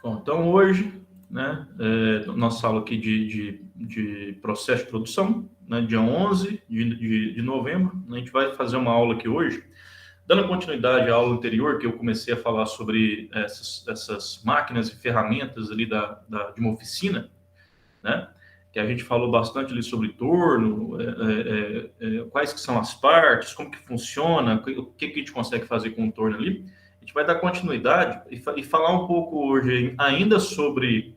Bom, então hoje, né, nossa aula aqui de processo de produção, né, dia 11 de novembro, a gente vai fazer uma aula aqui hoje, dando continuidade à aula anterior, que eu comecei a falar sobre essas máquinas e ferramentas ali de uma oficina, né, que a gente falou bastante ali sobre torno, quais que são as partes, como que funciona, o que que a gente consegue fazer com o torno ali. A gente vai dar continuidade e falar um pouco hoje ainda sobre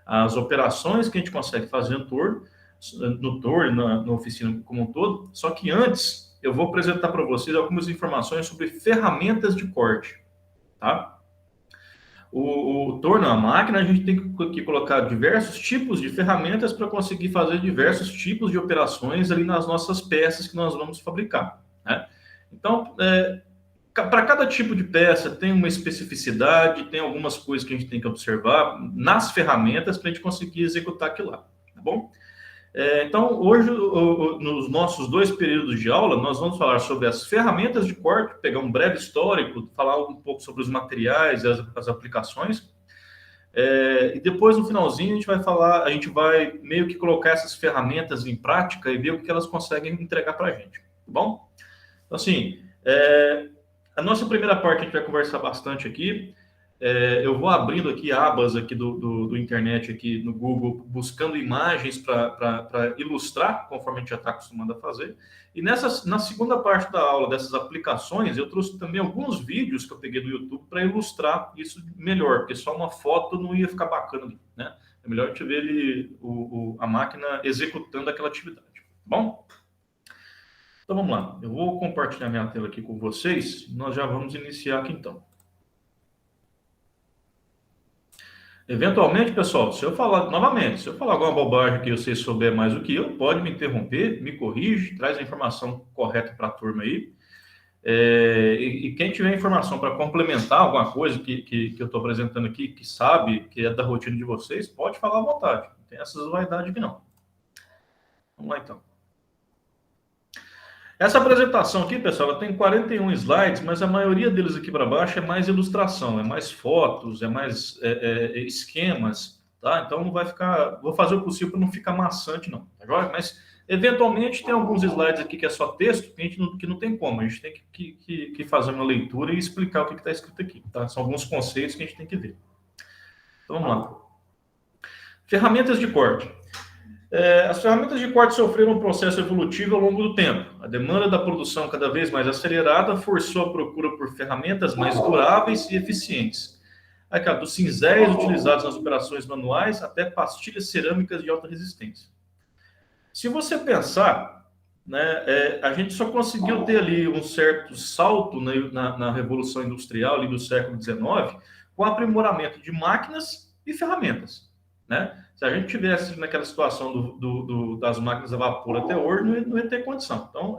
as operações que a gente consegue fazer no torno, na oficina como um todo. Só que antes, eu vou apresentar para vocês algumas informações sobre ferramentas de corte, tá? O torno, a máquina, a gente tem que colocar diversos tipos de ferramentas para conseguir fazer diversos tipos de operações ali nas nossas peças que nós vamos fabricar, né? Então, para cada tipo de peça tem uma especificidade, tem algumas coisas que a gente tem que observar nas ferramentas para a gente conseguir executar aquilo lá, tá bom? Então, hoje, nos nossos 2 períodos de aula, nós vamos falar sobre as ferramentas de corte, pegar um breve histórico, falar um pouco sobre os materiais, as aplicações. E depois, no finalzinho, a gente vai meio que colocar essas ferramentas em prática e ver o que elas conseguem entregar para a gente, tá bom? Então, assim, a nossa primeira parte a gente vai conversar bastante aqui. Eu vou abrindo aqui abas aqui do internet aqui no Google, buscando imagens para ilustrar, conforme a gente já está acostumado a fazer. E na segunda parte da aula dessas aplicações, eu trouxe também alguns vídeos que eu peguei do YouTube para ilustrar isso melhor, porque só uma foto não ia ficar bacana, né? É melhor a gente ver a máquina executando aquela atividade, tá bom? Então vamos lá, eu vou compartilhar minha tela aqui com vocês, nós já vamos iniciar aqui então. Eventualmente, pessoal, se eu falar alguma bobagem que você souber mais do que eu, pode me interromper, me corrige, traz a informação correta para a turma aí. E quem tiver informação para complementar alguma coisa que eu estou apresentando aqui, que sabe, que é da rotina de vocês, pode falar à vontade. Não tem essas vaidades aqui, não. Vamos lá, então. Essa apresentação aqui, pessoal, ela tem 41 slides, mas a maioria deles aqui para baixo é mais ilustração, é mais fotos, é mais esquemas, tá? Então não vai ficar... Vou fazer o possível para não ficar maçante, não, tá joia? Mas, eventualmente, tem alguns slides aqui que é só texto, que não tem como. A gente tem que fazer uma leitura e explicar o que está escrito aqui, tá? São alguns conceitos que a gente tem que ver. Então, vamos lá. Ferramentas de corte. As ferramentas de corte sofreram um processo evolutivo ao longo do tempo. A demanda da produção cada vez mais acelerada forçou a procura por ferramentas mais duráveis e eficientes. Aqui, dos cinzéis utilizados nas operações manuais até pastilhas cerâmicas de alta resistência. Se você pensar, né, a gente só conseguiu ter ali um certo salto na Revolução Industrial ali do século XIX com o aprimoramento de máquinas e ferramentas, né? Se a gente tivesse naquela situação das máquinas a vapor até hoje, não ia ter condição. Então,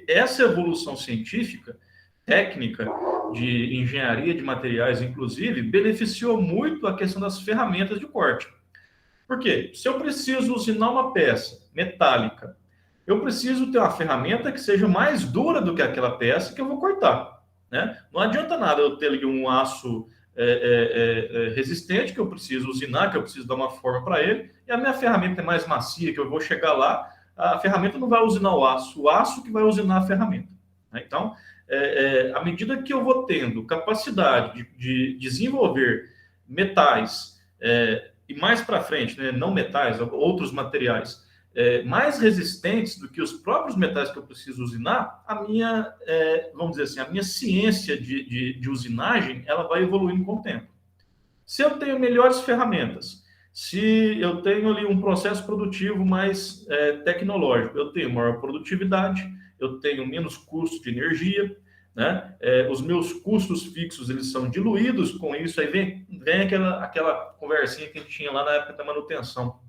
essa evolução científica, técnica, de engenharia de materiais, inclusive, beneficiou muito a questão das ferramentas de corte. Por quê? Se eu preciso usinar uma peça metálica, eu preciso ter uma ferramenta que seja mais dura do que aquela peça que eu vou cortar, né? Não adianta nada eu ter ali um aço resistente que eu preciso usinar, que eu preciso dar uma forma para ele, e a minha ferramenta é mais macia, que eu vou chegar lá, a ferramenta não vai usinar o aço que vai usinar a ferramenta, né? Então, à medida que eu vou tendo capacidade de desenvolver metais, e mais para frente, né, não metais, outros materiais, mais resistentes do que os próprios metais que eu preciso usinar, vamos dizer assim, a minha ciência de usinagem, ela vai evoluindo com o tempo. Se eu tenho melhores ferramentas, se eu tenho ali um processo produtivo mais tecnológico, eu tenho maior produtividade, eu tenho menos custo de energia, né? Os meus custos fixos eles são diluídos com isso, aí vem aquela conversinha que a gente tinha lá na época da manutenção.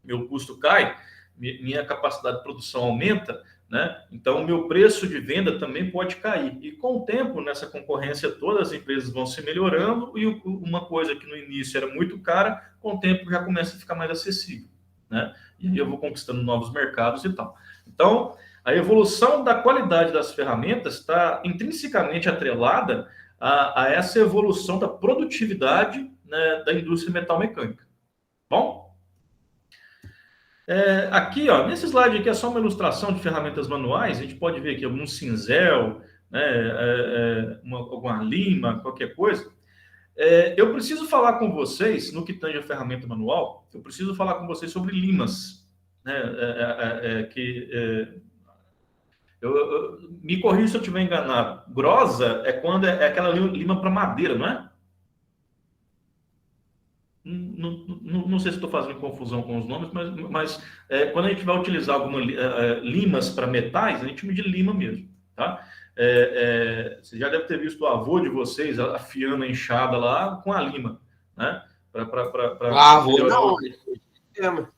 Meu custo cai, minha capacidade de produção aumenta, né? Então o meu preço de venda também pode cair. E com o tempo, nessa concorrência toda, as empresas vão se melhorando e uma coisa que no início era muito cara, com o tempo já começa a ficar mais acessível, né? E aí eu vou conquistando novos mercados e tal. Então, a evolução da qualidade das ferramentas está intrinsecamente atrelada a essa evolução da produtividade, né, da indústria metal-mecânica. Bom? Aqui, ó, nesse slide aqui é só uma ilustração de ferramentas manuais. A gente pode ver aqui algum cinzel, né, alguma lima, qualquer coisa. Eu preciso falar com vocês, no que tange a ferramenta manual, eu preciso falar com vocês sobre limas, né, me corrija se eu estiver enganado. Grosa é quando é aquela lima para madeira, não é? Não sei se estou fazendo confusão com os nomes, mas quando a gente vai utilizar algumas limas para metais, a gente chama de lima mesmo, tá? Você já deve ter visto o avô de vocês afiando a enxada lá com a lima, né? O avô não, a gente mesmo.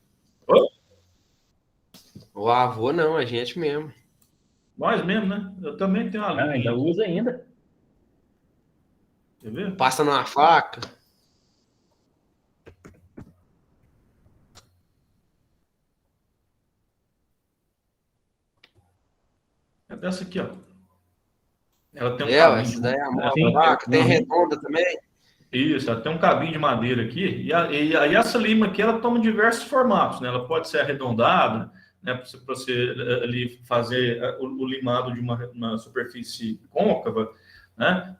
Oi? O avô não, a gente mesmo. Nós mesmo, né? Eu também tenho uma lima. Ainda usa ainda. Quer ver? Passa numa faca. É dessa aqui, ó. Ela tem um cabinho. Essa daí é a vaca, tem redonda também. Isso, ela tem um cabinho de madeira aqui. E aí essa lima aqui, ela toma diversos formatos, né? Ela pode ser arredondada, né? Para você ali fazer o limado de uma superfície côncava, né?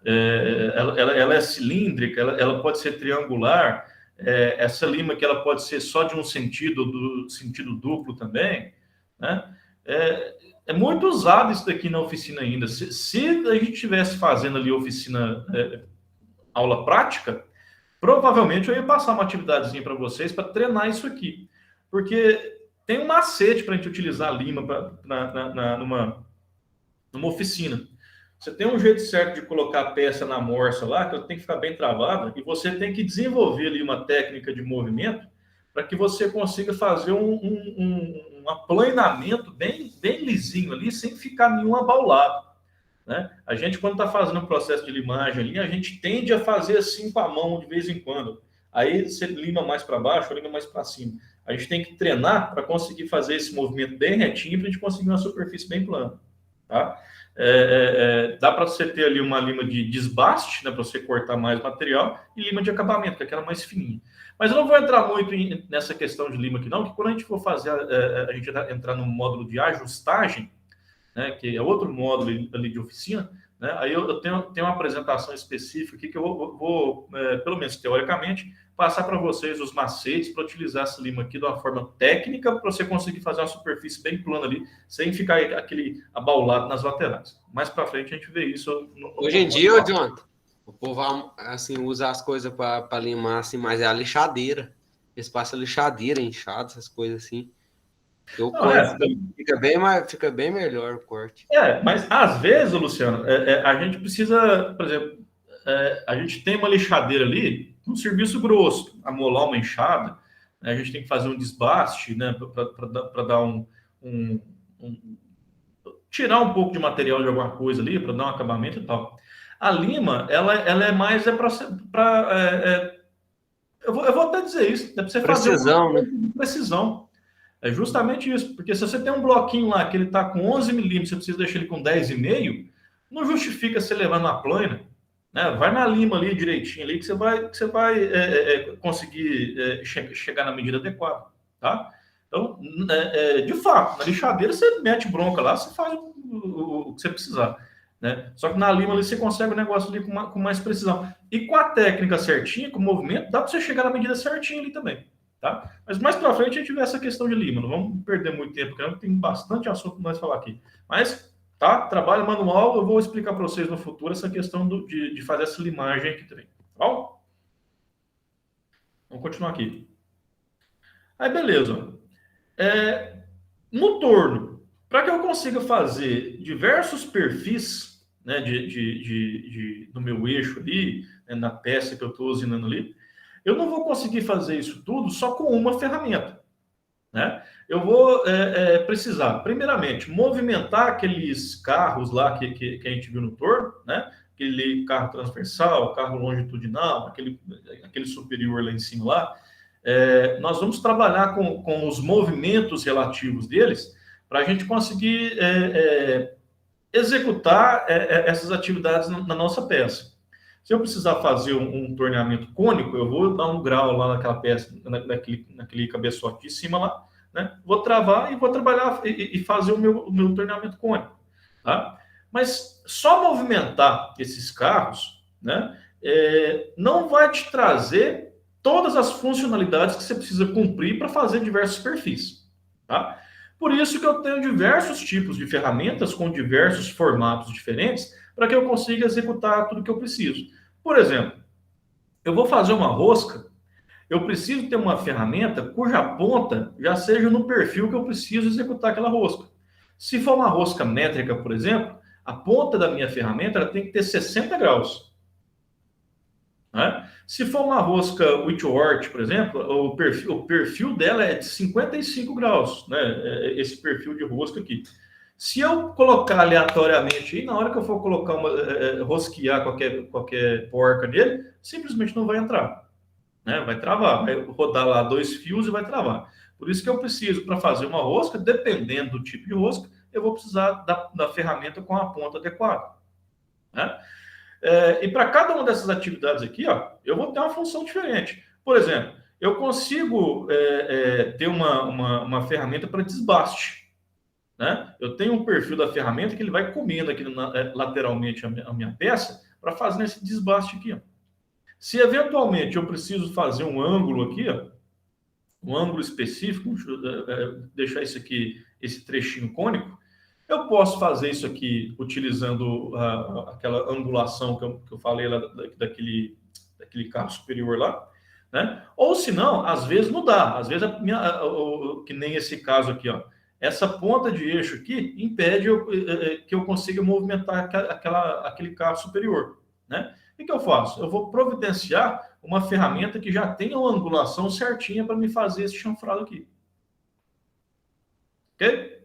Ela é cilíndrica, ela pode ser triangular. Essa lima aqui, ela pode ser só de um sentido, do sentido duplo também, né? É muito usado isso daqui na oficina ainda. Se a gente estivesse fazendo ali oficina, aula prática, provavelmente eu ia passar uma atividadezinha para vocês para treinar isso aqui. Porque tem um macete para a gente utilizar a lima numa oficina. Você tem um jeito certo de colocar a peça na morsa lá, que ela tem que ficar bem travada, e você tem que desenvolver ali uma técnica de movimento para que você consiga fazer um aplanamento bem lisinho ali, sem ficar nenhum abaulado, né? A gente, quando está fazendo o processo de limagem ali, a gente tende a fazer assim com a mão de vez em quando. Aí você lima mais para baixo, lima mais para cima. A gente tem que treinar para conseguir fazer esse movimento bem retinho, para a gente conseguir uma superfície bem plana, tá? Dá para você ter ali uma lima de desbaste, né, para você cortar mais material, e lima de acabamento, que é aquela mais fininha. Mas eu não vou entrar muito nessa questão de lima aqui, não, que quando a gente for fazer, a gente entrar no módulo de ajustagem, né, que é outro módulo ali de oficina, né, aí eu tenho uma apresentação específica aqui que eu vou pelo menos teoricamente, passar para vocês os macetes para utilizar essa lima aqui de uma forma técnica para você conseguir fazer uma superfície bem plana ali, sem ficar aquele abaulado nas laterais. Mais para frente a gente vê isso. Hoje em dia, Jonathan, o povo assim, usa as coisas para limar, assim, mas é a lixadeira. Eles passam lixadeira, enxada, essas coisas assim. Fica bem melhor o corte. Mas às vezes, Luciano, a gente precisa, por exemplo, a gente tem uma lixadeira ali, um serviço grosso, amolar uma enxada, né, a gente tem que fazer um desbaste, né, para dar tirar um pouco de material de alguma coisa ali, para dar um acabamento e tal. A lima, ela é mais para eu vou até dizer isso, é para você precisão, fazer precisão. É justamente isso, porque se você tem um bloquinho lá que ele está com 11 milímetros, você precisa deixar ele com 10,5, não justifica você levar na plana, né? Vai na lima ali direitinho ali que você vai conseguir chegar na medida adequada, tá? Então, de fato, na lixadeira você mete bronca lá, você faz o que você precisar, né? Só que na lima ali você consegue o negócio ali com mais precisão. E com a técnica certinha, com o movimento, dá para você chegar na medida certinha ali também. Tá? Mas mais para frente a gente vê essa questão de lima. Não vamos perder muito tempo, porque tem bastante assunto para nós falar aqui. Mas, tá? Trabalho manual, eu vou explicar para vocês no futuro essa questão de fazer essa limagem aqui também. Tá bom? Vamos continuar aqui. Aí, beleza. No torno, para que eu consiga fazer diversos perfis, né, no meu eixo ali, né, na peça que eu estou usinando ali, eu não vou conseguir fazer isso tudo só com uma ferramenta, né? Eu vou precisar, primeiramente, movimentar aqueles carros lá que a gente viu no torno, né? Aquele carro transversal, carro longitudinal, aquele superior lá em cima lá. Nós vamos trabalhar com os movimentos relativos deles para a gente conseguir executar essas atividades na nossa peça. Se eu precisar fazer um torneamento cônico, eu vou dar um grau lá naquela peça, naquele cabeçote de cima lá, né? Vou travar e vou trabalhar e fazer o meu torneamento cônico, tá? Mas só movimentar esses carros, né? Não vai te trazer todas as funcionalidades que você precisa cumprir para fazer diversos perfis, tá? Por isso que eu tenho diversos tipos de ferramentas com diversos formatos diferentes para que eu consiga executar tudo que eu preciso. Por exemplo, eu vou fazer uma rosca, eu preciso ter uma ferramenta cuja ponta já seja no perfil que eu preciso executar aquela rosca. Se for uma rosca métrica, por exemplo, a ponta da minha ferramenta ela tem que ter 60 graus. Né? Se for uma rosca Whitworth, por exemplo, o perfil dela é de 55 graus, né? Esse perfil de rosca aqui. Se eu colocar aleatoriamente, e na hora que eu for colocar rosquear qualquer porca dele, simplesmente não vai entrar, né? Vai travar, vai rodar lá 2 fios e vai travar. Por isso que eu preciso, para fazer uma rosca, dependendo do tipo de rosca, eu vou precisar da ferramenta com a ponta adequada, né? E para cada uma dessas atividades aqui, ó, eu vou ter uma função diferente. Por exemplo, eu consigo ter uma ferramenta para desbaste, né? Eu tenho um perfil da ferramenta que ele vai comendo aqui lateralmente a minha peça para fazer esse desbaste aqui, ó. Se eventualmente eu preciso fazer um ângulo aqui, ó, um ângulo específico, deixar isso aqui, esse trechinho cônico, eu posso fazer isso aqui utilizando aquela angulação que eu falei lá daquele carro superior lá, né? Ou se não, às vezes não dá. Às vezes, que nem esse caso aqui, ó, essa ponta de eixo aqui impede que eu consiga movimentar aquele carro superior, né? O que eu faço? Eu vou providenciar uma ferramenta que já tenha uma angulação certinha para me fazer esse chanfrado aqui. Ok?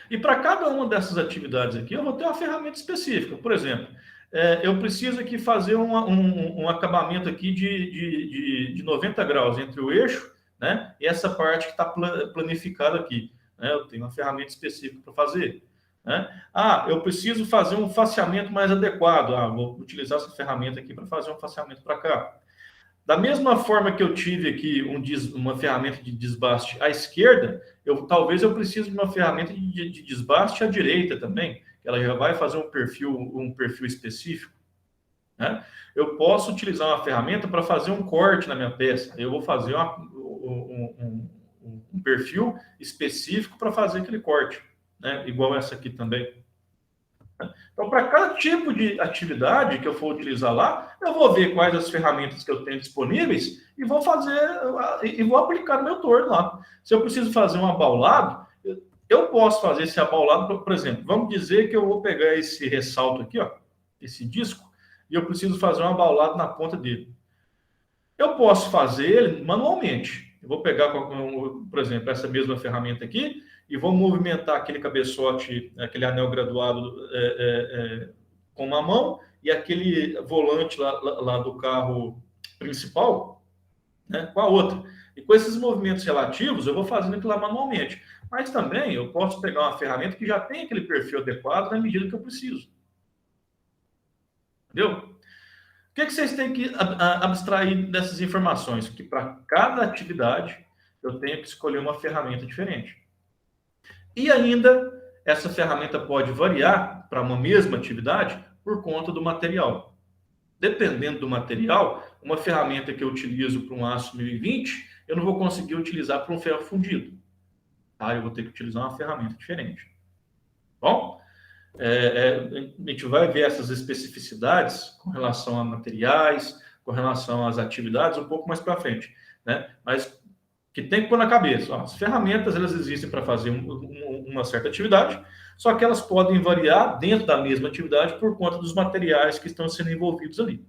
E para cada uma dessas atividades aqui, eu vou ter uma ferramenta específica. Por exemplo, eu preciso aqui fazer um acabamento aqui de 90 graus entre o eixo, né, e essa parte que está planificada aqui, né? Eu tenho uma ferramenta específica para fazer, né? Eu preciso fazer um faceamento mais adequado. Vou utilizar essa ferramenta aqui para fazer um faceamento para cá. Da mesma forma que eu tive aqui uma ferramenta de desbaste à esquerda, talvez eu precise de uma ferramenta de desbaste à direita também, que ela já vai fazer um perfil específico, né? Eu posso utilizar uma ferramenta para fazer um corte na minha peça. Eu vou fazer um perfil específico para fazer aquele corte, né? Igual essa aqui também. Então, para cada tipo de atividade que eu for utilizar lá, eu vou ver quais as ferramentas que eu tenho disponíveis e vou vou aplicar no meu torno lá. Se eu preciso fazer um abaulado, eu posso fazer esse abaulado, por exemplo, vamos dizer que eu vou pegar esse ressalto aqui, ó, esse disco, e eu preciso fazer um abaulado na ponta dele. Eu posso fazer ele manualmente. Eu vou pegar, por exemplo, essa mesma ferramenta aqui e vou movimentar aquele cabeçote, aquele anel graduado com uma mão e aquele volante lá do carro principal, né, com a outra. E com esses movimentos relativos, eu vou fazendo aquilo lá manualmente. Mas também eu posso pegar uma ferramenta que já tem aquele perfil adequado na medida que eu preciso. Entendeu? O que vocês têm que abstrair dessas informações? Que para cada atividade eu tenho que escolher uma ferramenta diferente. E ainda, essa ferramenta pode variar para uma mesma atividade por conta do material. Dependendo do material, uma ferramenta que eu utilizo para um aço 1020, eu não vou conseguir utilizar para um ferro fundido. Tá? Eu vou ter que utilizar uma ferramenta diferente. Bom? A gente vai ver essas especificidades com relação a materiais, com relação às atividades, um pouco mais para frente, né? Mas que tem que pôr na cabeça. As ferramentas, elas existem para fazer uma certa atividade, só que elas podem variar dentro da mesma atividade por conta dos materiais que estão sendo envolvidos ali.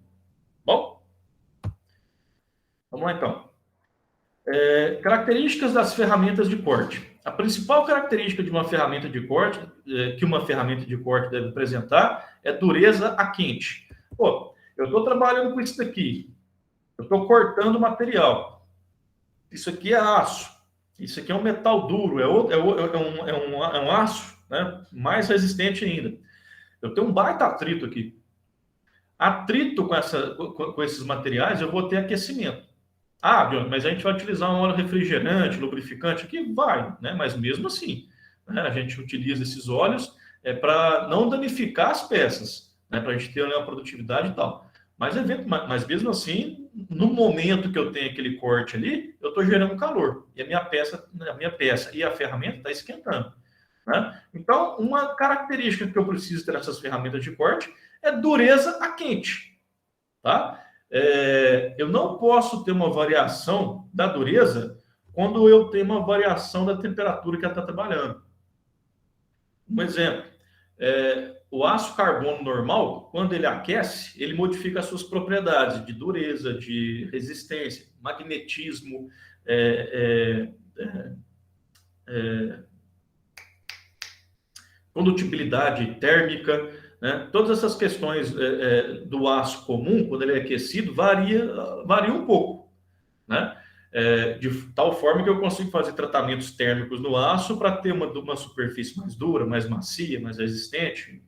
Bom? Vamos lá, então. Características das ferramentas de corte. A principal característica de uma ferramenta de corte, que uma ferramenta de corte deve apresentar, é dureza a quente. Pô, eu estou trabalhando com isso daqui, eu estou cortando material. Isso aqui é aço, isso aqui é um metal duro, é um aço, né, mais resistente ainda. Eu tenho um baita atrito aqui. Atrito com esses materiais, eu vou ter aquecimento. John, mas a gente vai utilizar um óleo refrigerante, lubrificante aqui? Vai, né? Mas mesmo assim, né, a gente utiliza esses óleos para não danificar as peças, né, para a gente ter uma produtividade e tal. Mas mesmo assim, no momento que eu tenho aquele corte ali, eu estou gerando calor. E a minha peça e a ferramenta está esquentando. Né? Então, uma característica que eu preciso ter nessas ferramentas de corte é dureza a quente. Tá? Eu não posso ter uma variação da dureza quando eu tenho uma variação da temperatura que ela está trabalhando. Um exemplo, o aço carbono normal, quando ele aquece, ele modifica as suas propriedades de dureza, de resistência, magnetismo, condutibilidade térmica, né? Todas essas questões do aço comum, quando ele é aquecido, varia um pouco, né? De tal forma que eu consigo fazer tratamentos térmicos no aço para ter uma superfície mais dura, mais macia, mais resistente.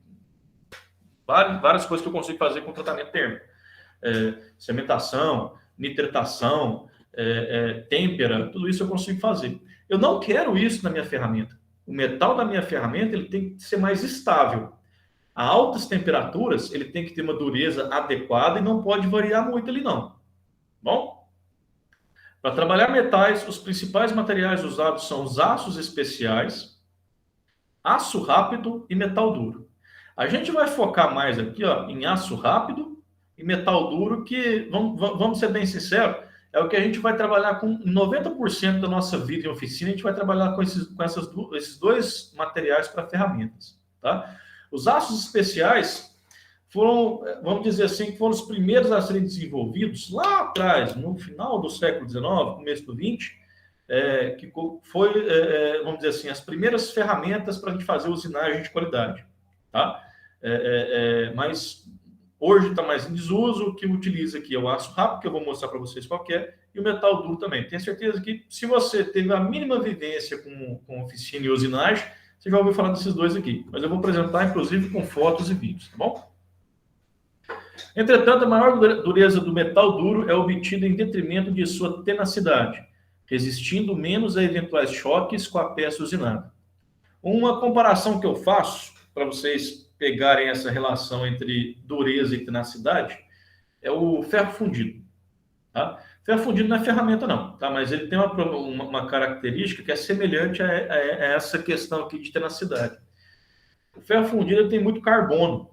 Várias coisas que eu consigo fazer com tratamento térmico. Cementação, nitratação, têmpera, tudo isso eu consigo fazer. Eu não quero isso na minha ferramenta. O metal da minha ferramenta ele tem que ser mais estável. A altas temperaturas, ele tem que ter uma dureza adequada e não pode variar muito ali, não. Bom? Para trabalhar metais, os principais materiais usados são os aços especiais, aço rápido e metal duro. A gente vai focar mais aqui em aço rápido e metal duro, que, vamos ser bem sinceros, é o que a gente vai trabalhar com 90% da nossa vida em oficina, a gente vai trabalhar com esses dois materiais para ferramentas. Tá? Os aços especiais foram, vamos dizer assim, que foram os primeiros a serem desenvolvidos lá atrás, no final do século XIX, começo do XX, que foi, vamos dizer assim, as primeiras ferramentas para a gente fazer usinagem de qualidade. Tá? Mas hoje está mais em desuso. O que utiliza aqui é o aço rápido, que eu vou mostrar para vocês qual que é, e o metal duro também. Tenho certeza que, se você teve a mínima vivência com oficina e usinagem, você já ouviu falar desses dois aqui. Mas eu vou apresentar, inclusive, com fotos e vídeos, tá bom? Entretanto, a maior dureza do metal duro é obtida em detrimento de sua tenacidade, resistindo menos a eventuais choques com a peça usinada. Uma comparação que eu faço, para vocês pegarem essa relação entre dureza e tenacidade, é o ferro fundido. Tá? Ferro fundido não é ferramenta, não, tá? Mas ele tem uma característica que é semelhante a essa questão aqui de tenacidade. O ferro fundido tem muito carbono,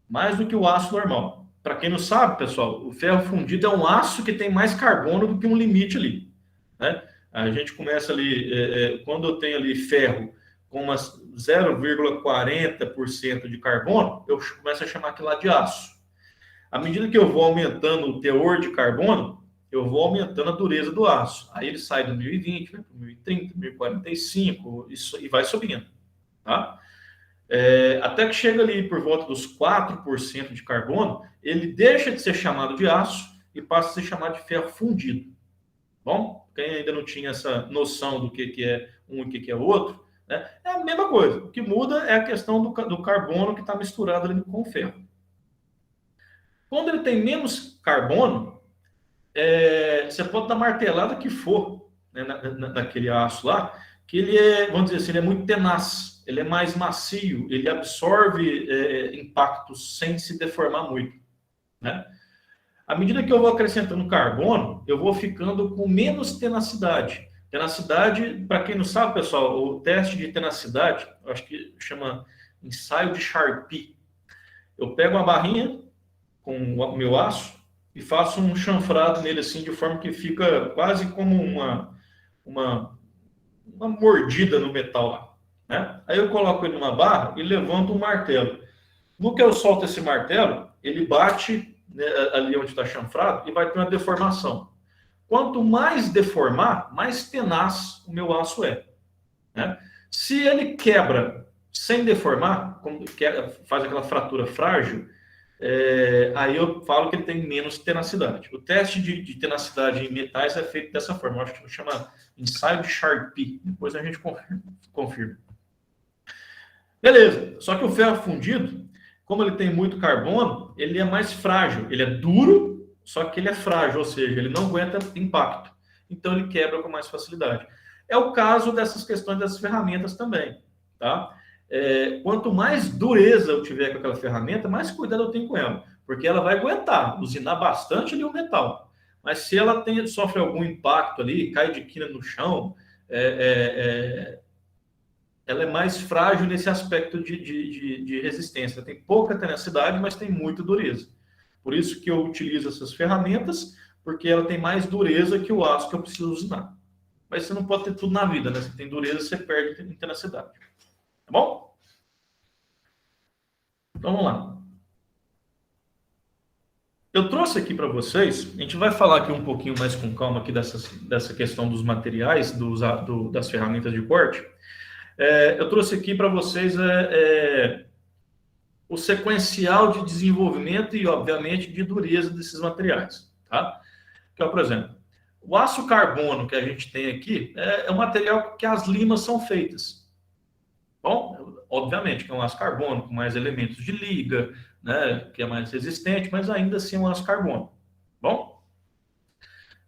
mais do que o aço normal. Para quem não sabe, pessoal, o ferro fundido é um aço que tem mais carbono do que um limite ali. Né? A gente começa ali, quando eu tenho ali ferro com umas 0,40% de carbono, eu começo a chamar aquilo lá de aço. À medida que eu vou aumentando o teor de carbono, eu vou aumentando a dureza do aço. Aí ele sai do 1020, vai para 1030, 1045, isso, e vai subindo. Tá? Até que chega ali por volta dos 4% de carbono, ele deixa de ser chamado de aço e passa a ser chamado de ferro fundido. Bom, quem ainda não tinha essa noção do que é um e o que é o outro, né, é a mesma coisa. O que muda é a questão do carbono que está misturado ali com o ferro. Quando ele tem menos carbono, você pode dar martelada que for, né, naquele aço lá, que ele vamos dizer assim, ele é muito tenaz, ele é mais macio, ele absorve impactos sem se deformar muito. Né? À medida que eu vou acrescentando carbono, eu vou ficando com menos tenacidade. Tenacidade, para quem não sabe, pessoal, o teste de tenacidade, eu acho que chama ensaio de Charpy. Eu pego uma barrinha com o meu aço e faço um chanfrado nele assim, de forma que fica quase como uma mordida no metal lá. Né? Aí eu coloco ele numa barra e levanto um martelo. No que eu solto esse martelo, ele bate, né, ali onde está chanfrado e vai ter uma deformação. Quanto mais deformar, mais tenaz o meu aço é. Né? Se ele quebra sem deformar, faz aquela fratura frágil, aí eu falo que ele tem menos tenacidade. O teste de tenacidade em metais é feito dessa forma. Eu acho que chama ensaio de Charpy. Depois a gente confirma. Beleza. Só que o ferro fundido, como ele tem muito carbono, ele é mais frágil. Ele é duro, só que ele é frágil, ou seja, ele não aguenta impacto. Então, ele quebra com mais facilidade. É o caso dessas questões das ferramentas também, tá? Quanto mais dureza eu tiver com aquela ferramenta, mais cuidado eu tenho com ela, porque ela vai aguentar, usinar bastante ali o metal. Mas se ela sofre algum impacto ali, cai de quina no chão, ela é mais frágil nesse aspecto de resistência. Tem pouca tenacidade, mas tem muita dureza. Por isso que eu utilizo essas ferramentas, porque ela tem mais dureza que o aço que eu preciso usinar. Mas você não pode ter tudo na vida, né? Se tem dureza, você perde em tenacidade. Tá bom? Então, vamos lá. Eu trouxe aqui para vocês, a gente vai falar aqui um pouquinho mais com calma aqui dessa questão dos materiais, das ferramentas de corte. Eu trouxe aqui para vocês o sequencial de desenvolvimento e, obviamente, de dureza desses materiais. Tá? Então, por exemplo, o aço carbono que a gente tem aqui é um material que as limas são feitas. Bom, obviamente que é um aço carbono com mais elementos de liga, né, que é mais resistente, mas ainda assim é um aço carbono. Bom,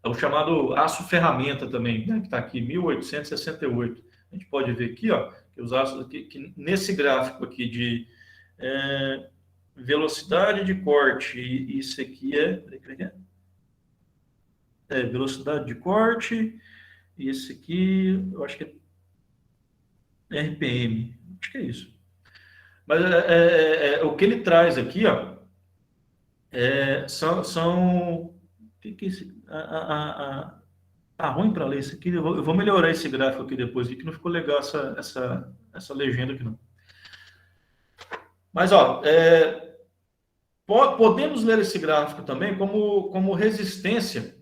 é o chamado aço ferramenta também, né, que está aqui, 1868. A gente pode ver aqui, ó, que os aços aqui, que nesse gráfico aqui de velocidade de corte, e isso aqui velocidade de corte, e esse aqui, eu acho que é RPM, acho que é isso. Mas o que ele traz aqui, ó, são tá ruim para ler isso aqui. Eu vou melhorar esse gráfico aqui depois, que não ficou legal essa legenda aqui não. Mas ó, podemos ler esse gráfico também como resistência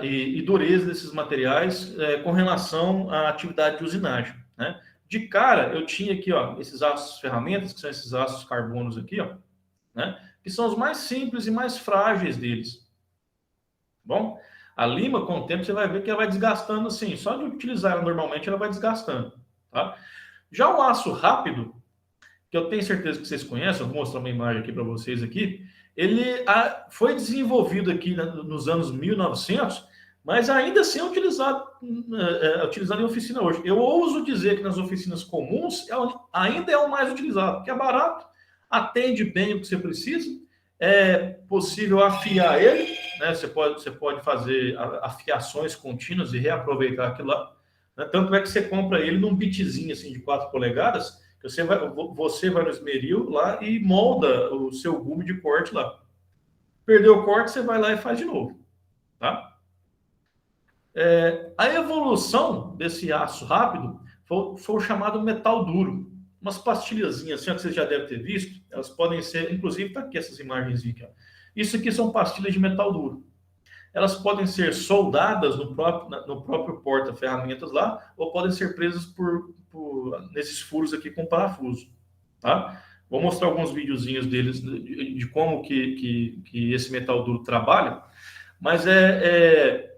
e dureza desses materiais com relação à atividade de usinagem, né? De cara, eu tinha aqui, ó, esses aços ferramentas, que são esses aços carbonos aqui, ó, né? Que são os mais simples e mais frágeis deles. Bom, a lima, com o tempo, você vai ver que ela vai desgastando assim. Só de utilizar ela normalmente, ela vai desgastando. Tá? Já o aço rápido, que eu tenho certeza que vocês conhecem, eu vou mostrar uma imagem aqui para vocês aqui. Ele foi desenvolvido aqui nos anos 1900, mas ainda assim é utilizado em oficina hoje. Eu ouso dizer que nas oficinas comuns ainda é o mais utilizado, porque é barato, atende bem o que você precisa, é possível afiar ele, né? Você pode fazer afiações contínuas e reaproveitar aquilo lá. Né? Tanto é que você compra ele num bitzinho assim, de 4 polegadas, que você vai no esmeril lá e molda o seu gume de corte lá. Perdeu o corte, você vai lá e faz de novo. Tá? A evolução desse aço rápido foi o chamado metal duro. Umas pastilhazinhas assim, que vocês já devem ter visto, elas podem ser, inclusive está aqui essas imagens aqui. Ó. Isso aqui são pastilhas de metal duro. Elas podem ser soldadas no próprio porta-ferramentas lá, ou podem ser presas nesses furos aqui com parafuso. Tá? Vou mostrar alguns videozinhos deles de como que esse metal duro trabalha, mas é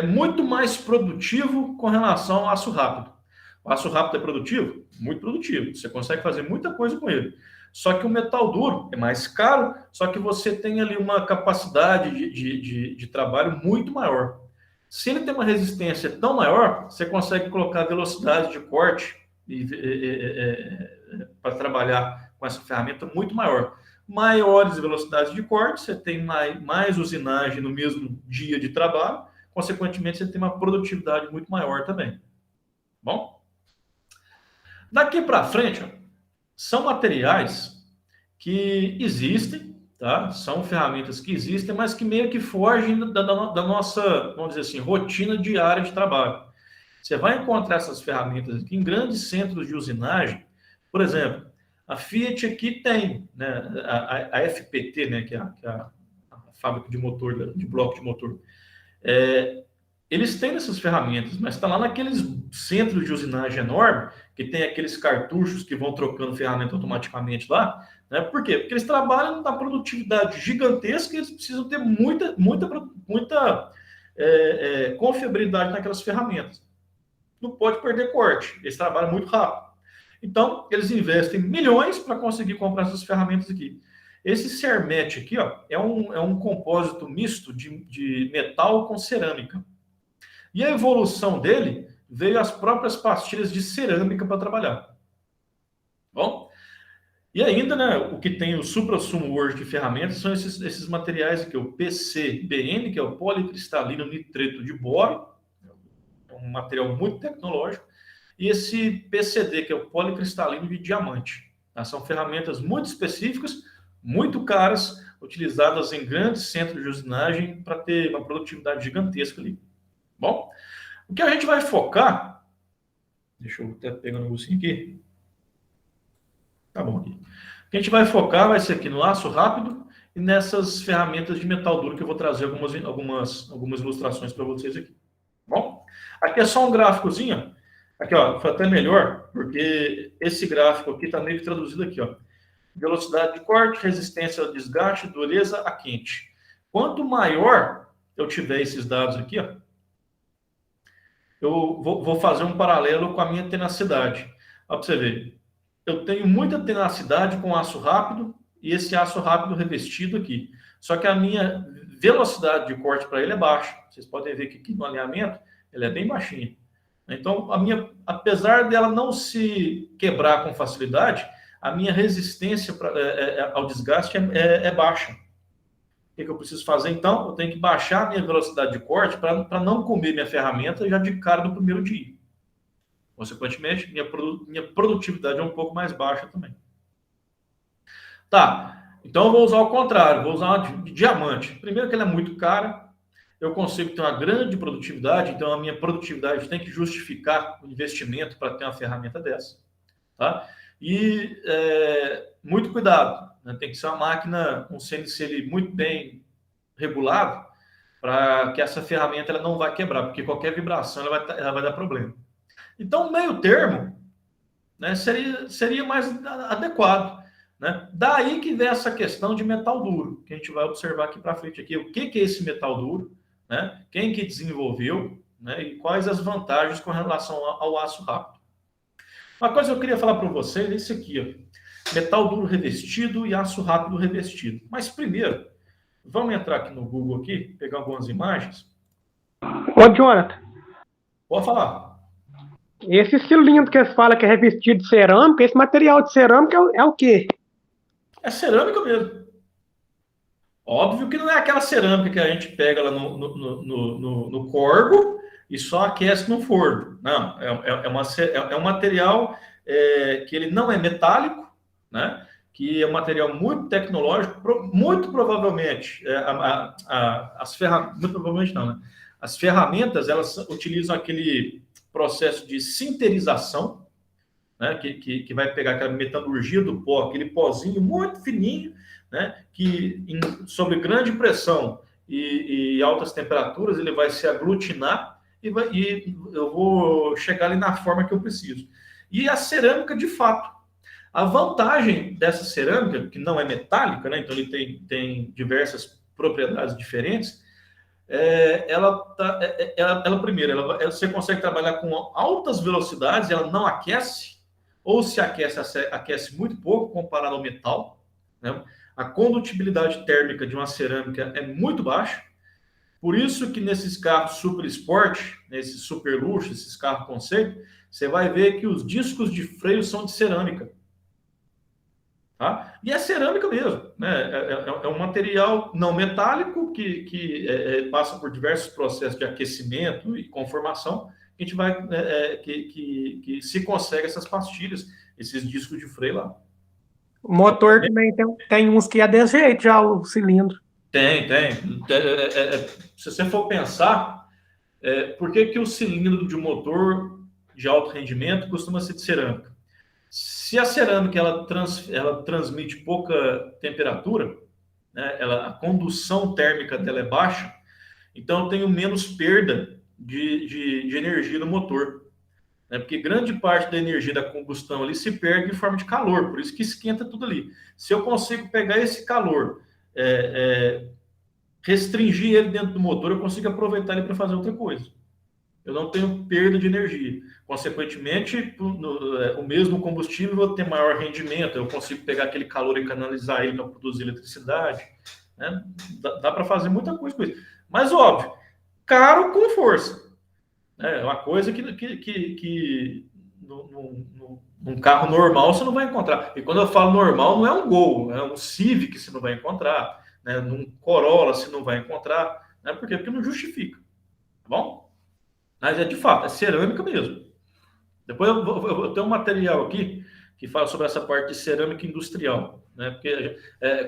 muito mais produtivo com relação ao aço rápido. O aço rápido é produtivo? Muito produtivo. Você consegue fazer muita coisa com ele. Só que o metal duro é mais caro, só que você tem ali uma capacidade de trabalho muito maior. Se ele tem uma resistência tão maior, você consegue colocar velocidade de corte para trabalhar com essa ferramenta muito maior. Maiores velocidades de corte, você tem mais usinagem no mesmo dia de trabalho, consequentemente, você tem uma produtividade muito maior também. Bom? Daqui para frente, ó, são materiais que existem, tá? São ferramentas que existem, mas que meio que fogem da nossa, vamos dizer assim, rotina diária de trabalho. Você vai encontrar essas ferramentas aqui em grandes centros de usinagem. Por exemplo, a Fiat aqui tem, né, a FPT, né, que é a fábrica de motor, de bloco de motor. Eles têm essas ferramentas, mas está lá naqueles centros de usinagem enorme, que tem aqueles cartuchos que vão trocando ferramenta automaticamente lá. Né? Por quê? Porque eles trabalham na produtividade gigantesca e eles precisam ter muita confiabilidade naquelas ferramentas. Não pode perder corte, eles trabalham muito rápido. Então, eles investem milhões para conseguir comprar essas ferramentas aqui. Esse Cermet aqui, ó, é um compósito misto de metal com cerâmica. E a evolução dele veio as próprias pastilhas de cerâmica para trabalhar. Bom, e ainda, né, o que tem o suprassumo hoje de ferramentas são esses materiais aqui, o PCBN, que é o policristalino nitreto de boro, um material muito tecnológico, e esse PCD, que é o policristalino de diamante. Tá? São ferramentas muito específicas, muito caras, utilizadas em grandes centros de usinagem para ter uma produtividade gigantesca ali. Bom, o que a gente vai focar... Deixa eu até pegar um negocinho aqui. Tá bom aqui. O que a gente vai focar vai ser aqui no aço rápido e nessas ferramentas de metal duro que eu vou trazer algumas ilustrações para vocês aqui. Bom, aqui é só um gráficozinho. Aqui, ó, foi até melhor, porque esse gráfico aqui está meio que traduzido aqui, ó. Velocidade de corte, resistência ao desgaste, dureza a quente. Quanto maior eu tiver esses dados aqui, ó, eu vou fazer um paralelo com a minha tenacidade. Ó, para você ver. Eu tenho muita tenacidade com aço rápido e esse aço rápido revestido aqui. Só que a minha velocidade de corte para ele é baixa. Vocês podem ver que aqui no alinhamento ela é bem baixinha. Então, apesar dela não se quebrar com facilidade, a minha resistência ao desgaste é baixa. O que eu preciso fazer, então? Eu tenho que baixar a minha velocidade de corte para não comer minha ferramenta já de cara no primeiro dia. Consequentemente, minha produtividade é um pouco mais baixa também. Tá, então eu vou usar o contrário, vou usar uma de diamante. Primeiro que ela é muito cara, eu consigo ter uma grande produtividade, então a minha produtividade tem que justificar o investimento para ter uma ferramenta dessa. Tá? E muito cuidado, né? Tem que ser uma máquina, um CNC muito bem regulado, para que essa ferramenta ela não vai quebrar, porque qualquer vibração ela vai dar problema. Então, meio termo, né, seria mais adequado. Né? Daí que vem essa questão de metal duro, que a gente vai observar aqui para frente. Aqui, o que é esse metal duro? Né? Quem que desenvolveu? Né? E quais as vantagens com relação ao aço rápido? Uma coisa que eu queria falar para vocês é isso aqui. Ó. Metal duro revestido e aço rápido revestido. Mas primeiro, vamos entrar aqui no Google, aqui, pegar algumas imagens. Ô, Jonathan. Pode falar. Esse cilindro que eles falam que é revestido de cerâmica, esse material de cerâmica é o quê? É cerâmica mesmo. Óbvio que não é aquela cerâmica que a gente pega lá no corgo e só aquece no forno. Não, é um material que ele não é metálico, né? Que é um material muito tecnológico, muito provavelmente, muito provavelmente não, né? As ferramentas, elas utilizam aquele processo de sinterização, né, que vai pegar aquela metalurgia do pó, aquele pozinho muito fininho, né, que sob grande pressão e altas temperaturas ele vai se aglutinar e eu vou chegar ali na forma que eu preciso. E a cerâmica, de fato, a vantagem dessa cerâmica, que não é metálica, né, então ele tem diversas propriedades diferentes, primeiro, você consegue trabalhar com altas velocidades, ela não aquece, ou se aquece muito pouco comparado ao metal, né? A condutibilidade térmica de uma cerâmica é muito baixa, por isso que nesses carros super sport, nesses super luxo, esses carros conceito, você vai ver que os discos de freio são de cerâmica. Tá? E é cerâmica mesmo, né? É um material não metálico que passa por diversos processos de aquecimento e conformação. A gente vai que se consegue essas pastilhas, esses discos de freio lá. O motor também tem uns que é desse jeito já, o cilindro. Tem. Se você for pensar, por que o cilindro de um motor de alto rendimento costuma ser de cerâmica? Se a cerâmica ela transmite pouca temperatura, né, a condução térmica dela é baixa, então eu tenho menos perda de energia no motor. Né, porque grande parte da energia da combustão ali se perde em forma de calor, por isso que esquenta tudo ali. Se eu consigo pegar esse calor, restringir ele dentro do motor, eu consigo aproveitar ele para fazer outra coisa. eu não tenho perda de energia. Consequentemente, o mesmo combustível eu vou ter maior rendimento, eu consigo pegar aquele calor e canalizar ele para produzir eletricidade. Né? Dá para fazer muita coisa com isso. Mas, óbvio, caro com força. É uma coisa que num carro normal você não vai encontrar. E quando eu falo normal, não é um Gol, é um Civic você não vai encontrar, né? Num Corolla você não vai encontrar. Né? Por quê? Porque não justifica. Tá bom? Mas de fato, é cerâmica mesmo. Depois eu tenho um material aqui que fala sobre essa parte de cerâmica industrial. Né? Porque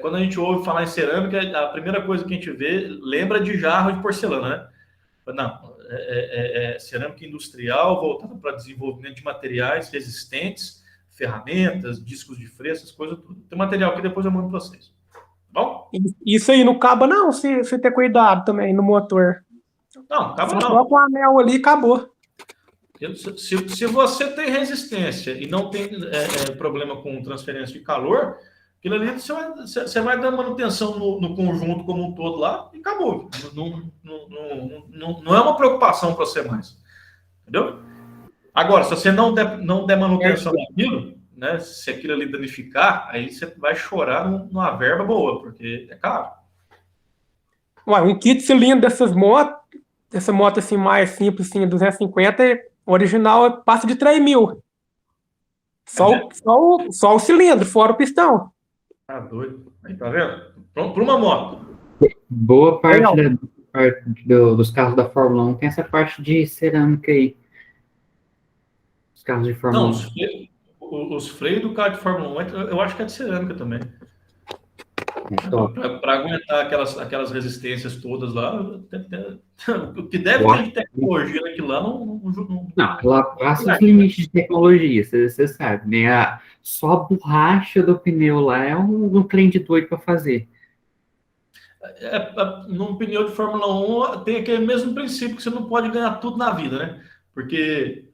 quando a gente ouve falar em cerâmica, a primeira coisa que a gente vê, lembra de jarro de porcelana, né? Não, cerâmica industrial voltada para desenvolvimento de materiais resistentes, ferramentas, discos de freio, essas coisas tudo. Tem material que depois eu mando para vocês. Tá bom? Isso aí não acaba, não, se ter cuidado também no motor. Não, acaba não. Coloca o anel ali e acabou. Se você tem resistência e não tem problema com transferência de calor, aquilo ali você vai dando manutenção no conjunto como um todo lá e acabou. Não é uma preocupação para você mais. Entendeu? Agora, se você não der manutenção naquilo, né, se aquilo ali danificar, aí você vai chorar numa verba boa, porque é caro. Ué, um kit cilindro dessas motos, essa moto assim mais simples, assim, 250, original passa de 3 mil. Só o cilindro, fora o pistão. Tá doido. Aí, tá vendo? Para uma moto. Boa parte dos carros da Fórmula 1 tem essa parte de cerâmica aí. Os carros de Fórmula 1. Não, os freios do carro de Fórmula 1, eu acho que é de cerâmica também. Para aguentar aquelas resistências todas lá, o que deve ter de tecnologia naquilo lá não, ela passa os limites de tecnologia, você sabe, né? Só a borracha do pneu lá é um cliente doido para fazer. Num pneu de Fórmula 1 tem aquele mesmo princípio que você não pode ganhar tudo na vida, né? Porque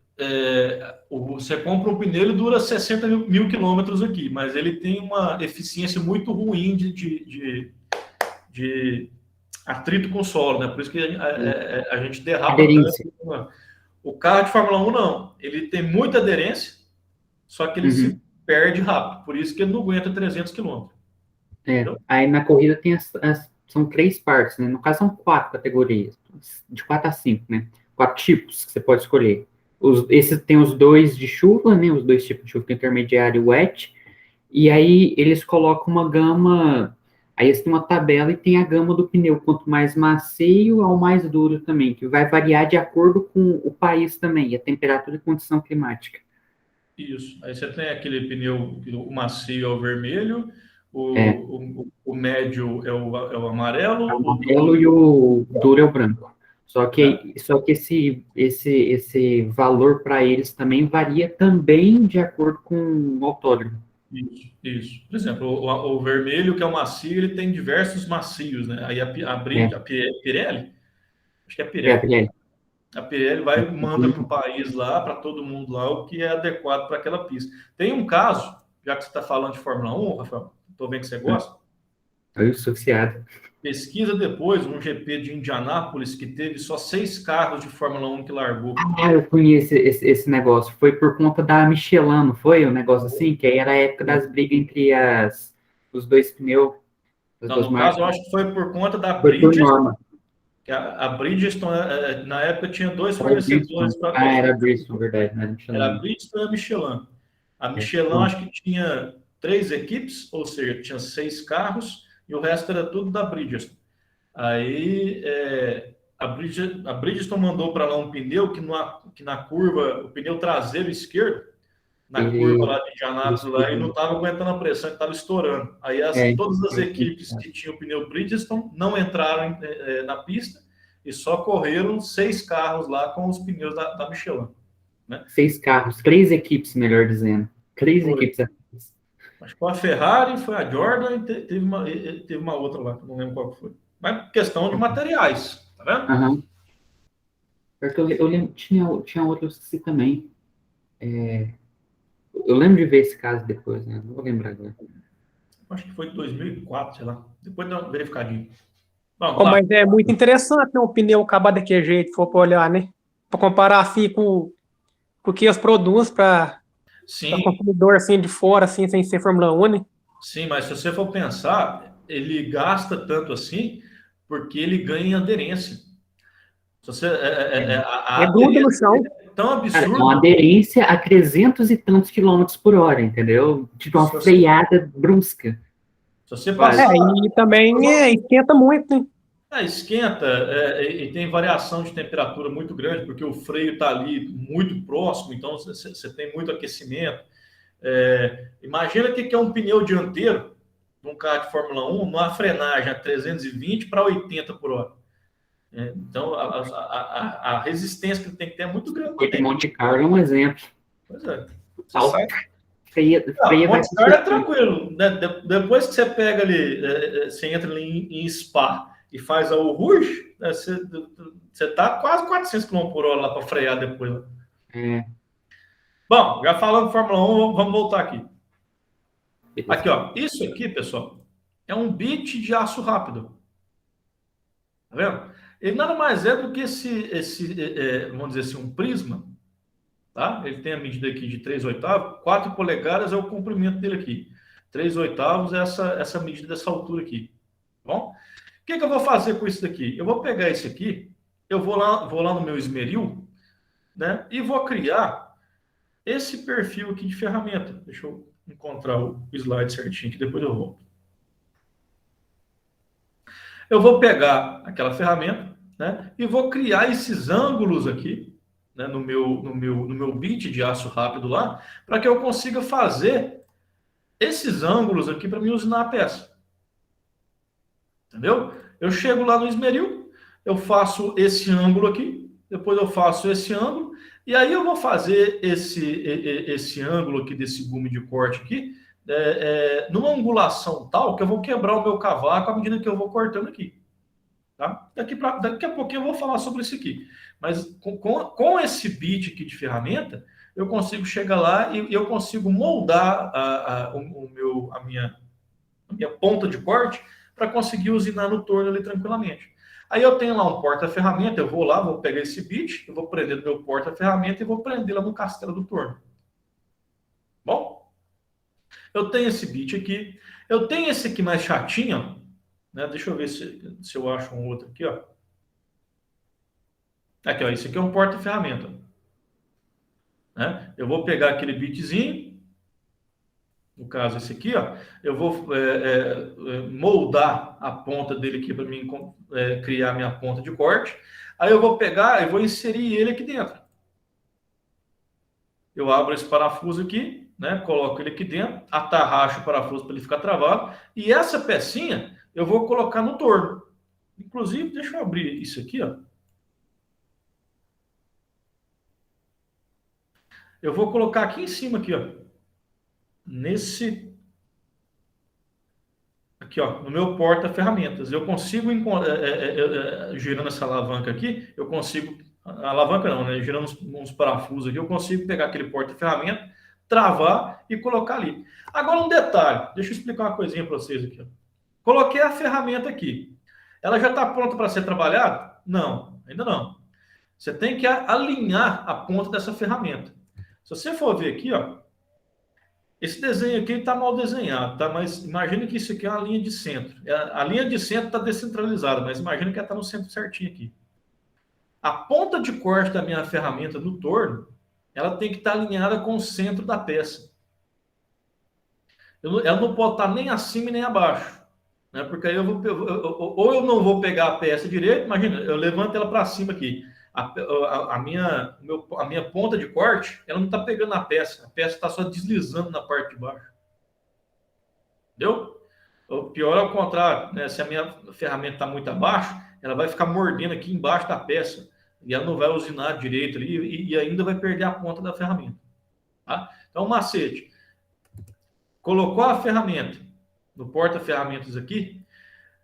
você compra um pneu, ele dura 60 mil quilômetros aqui, mas ele tem uma eficiência muito ruim de atrito com o solo, né? Por isso que a gente derrapa tanto. O carro de Fórmula 1 não, ele tem muita aderência, só que ele se perde rápido, por isso que ele não aguenta 300 quilômetros. Aí na corrida tem são 3 partes, né? No caso são 4 categorias, de 4 a 5, né? 4 tipos que você pode escolher. Esse tem os 2 de chuva, né? Os 2 tipos de chuva, intermediário e wet. E aí eles colocam uma gama. Aí eles têm uma tabela e tem a gama do pneu, quanto mais macio ao mais duro também, que vai variar de acordo com o país também, e a temperatura e condição climática. Isso. Aí você tem aquele pneu, o macio é o vermelho, o médio é o amarelo. O amarelo e o duro é o branco. Só que esse valor para eles também varia também de acordo com o autódromo. Isso. Por exemplo, o vermelho, que é o macio, ele tem diversos macios, né? Aí a Pirelli, acho que é Pirelli. A Pirelli manda para o país lá, para todo mundo lá, o que é adequado para aquela pista. Tem um caso, já que você está falando de Fórmula 1, Rafael, estou vendo que você gosta. Eu sou viciado. Pesquisa depois um GP de Indianápolis que teve só 6 carros de Fórmula 1 que largou. Eu conheço esse negócio. Foi por conta da Michelin, não foi? Um negócio assim? Que aí era a época das brigas entre os 2 pneus. Não, no caso, eu acho que foi por conta da Bridgestone. Que a Bridgestone, na época, tinha 2 fornecedores. Era a Bridgestone, verdade. Era a Bridgestone e a Michelin. A Michelin, acho que tinha 3 equipes, ou seja, tinha 6 carros, e o resto era tudo da Bridgestone. Aí a Bridgestone mandou para lá um pneu que na curva, o pneu traseiro esquerdo, na curva lá de Indianápolis, lá, e não estava aguentando a pressão, estava estourando. Aí todas as equipes que tinham o pneu Bridgestone não entraram na pista e só correram 6 carros lá com os pneus da Michelin. Né? 6 carros, 3 equipes, melhor dizendo. 3 equipes. Acho que foi a Ferrari, foi a Jordan e teve uma outra lá, que eu não lembro qual foi. Mas questão de materiais, tá vendo? Porque eu lembro, tinha outros que também. Eu lembro de ver esse caso depois, né? Não vou lembrar agora. Acho que foi de 2004, sei lá. Depois dá uma verificadinha. Mas é muito interessante, né? O pneu acabar daquele jeito, se for para olhar, né? comparar assim com o que eles produzem para Sim, consumidor assim de fora, assim, sem ser Fórmula 1, né? sim, mas se você for pensar, ele gasta tanto assim porque ele ganha em aderência. Se você, a É gruda no aderência chão. dele é tão Cara, é uma absurda. aderência a 300 e tantos quilômetros por hora, entendeu? Tipo Se uma você, freada brusca, se você quase. passar. E também esquenta muito, né? Esquenta e tem variação de temperatura muito grande, porque o freio está ali muito próximo, então você tem muito aquecimento. Imagina o que é um pneu dianteiro de um carro de Fórmula 1, numa frenagem a 320 para 80 por hora. Então, a resistência que ele tem que ter é muito grande Porque também. Monte Carlo é um exemplo. Pois é. Você Tal, sabe. freia vai Monte Carlo é tranquilo, né? Depois que você pega ali, você entra ali em Spa e faz a Rouge, né? Você tá quase 400 km por hora lá para frear depois. Né? é, Bom, já falando de Fórmula 1, vamos voltar aqui. beleza. Aqui, ó. Isso aqui, pessoal, é um bit de aço rápido. Tá vendo? Ele nada mais é do que vamos dizer assim, um prisma. Tá? Ele tem a medida aqui de 3/8, 4 polegadas é o comprimento dele aqui. 3/8 é essa medida dessa altura aqui. Tá bom? O que eu vou fazer com isso daqui? Eu vou pegar esse aqui, eu vou lá no meu esmeril, né? E vou criar esse perfil aqui de ferramenta. Deixa eu encontrar o slide certinho, que depois eu volto. Eu vou pegar aquela ferramenta, né? E vou criar esses ângulos aqui, né, no meu bit de aço rápido lá, para que eu consiga fazer esses ângulos aqui para me usinar a peça. Entendeu? Eu chego lá no esmeril, eu faço esse ângulo aqui, depois eu faço esse ângulo, e aí eu vou fazer esse ângulo aqui desse gume de corte aqui, numa angulação tal que eu vou quebrar o meu cavaco à medida que eu vou cortando aqui. Tá? Daqui a pouquinho eu vou falar sobre isso aqui. Mas com esse bit aqui de ferramenta, eu consigo chegar lá e eu consigo moldar a minha ponta de corte para conseguir usinar no torno ali tranquilamente. Aí eu tenho lá um porta-ferramenta, eu vou lá, vou pegar esse bit, eu vou prender no meu porta-ferramenta e vou prender lá no castelo do torno. Bom, eu tenho esse bit aqui, eu tenho esse aqui mais chatinho, né? Deixa eu ver se eu acho um outro aqui, ó. Aqui, ó, esse aqui é um porta-ferramenta. Né? Eu vou pegar aquele bitzinho, no caso esse aqui, ó, eu vou moldar a ponta dele aqui para mim criar minha ponta de corte. Aí eu vou pegar e vou inserir ele aqui dentro. Eu abro esse parafuso aqui, né? Coloco ele aqui dentro, atarracho o parafuso para ele ficar travado. E essa pecinha eu vou colocar no torno. Inclusive, deixa eu abrir isso aqui, ó. Eu vou colocar aqui em cima, aqui, ó. Aqui, ó, no meu porta-ferramentas. Eu consigo, girando essa alavanca aqui, eu consigo, alavanca não, né? Girando uns parafusos aqui, eu consigo pegar aquele porta-ferramenta, travar e colocar ali. Agora um detalhe, deixa eu explicar uma coisinha para vocês aqui. Ó. Coloquei a ferramenta aqui. Ela já está pronta para ser trabalhada? Não, ainda não. Você tem que alinhar a ponta dessa ferramenta. Se você for ver aqui, ó, esse desenho aqui está mal desenhado, tá? Mas imagina que isso aqui é uma linha de centro. A linha de centro está descentralizada, mas imagina que ela está no centro certinho aqui. A ponta de corte da minha ferramenta no torno, ela tem que estar alinhada com o centro da peça. Ela não pode estar nem acima e nem abaixo. Né? Porque aí ou eu não vou pegar a peça direito, imagina, eu levanto ela para cima aqui. A minha ponta de corte, ela não está pegando a peça está só deslizando na parte de baixo. Entendeu? O pior é o contrário, né? Se a minha ferramenta está muito abaixo, ela vai ficar mordendo aqui embaixo da peça e ela não vai usinar direito ali e ainda vai perder a ponta da ferramenta. Tá? Então, macete. Colocou a ferramenta no porta-ferramentas aqui,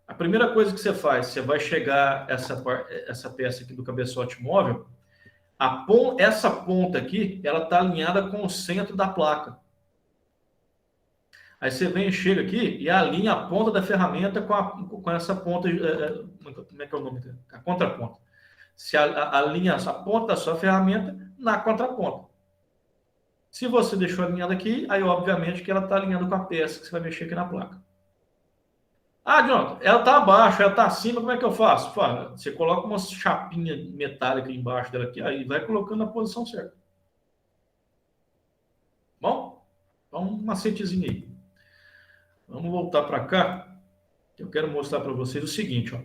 a primeira coisa que você faz, você vai chegar essa peça aqui do cabeçote móvel, essa ponta aqui, ela está alinhada com o centro da placa. Aí você chega aqui e alinha a ponta da ferramenta com essa ponta, como é que é o nome dela? A contraponta. se alinha a ponta da sua ferramenta na contraponta. Se você deixou alinhada aqui, aí obviamente que ela está alinhando com a peça que você vai mexer aqui na placa. Ah, Jonathan, ela está abaixo, ela está acima, como é que eu faço? Fala, você coloca uma chapinha metálica embaixo dela aqui, aí vai colocando na posição certa. Bom? Então, um macetezinho aí. Vamos voltar para cá. Eu quero mostrar para vocês o seguinte, ó.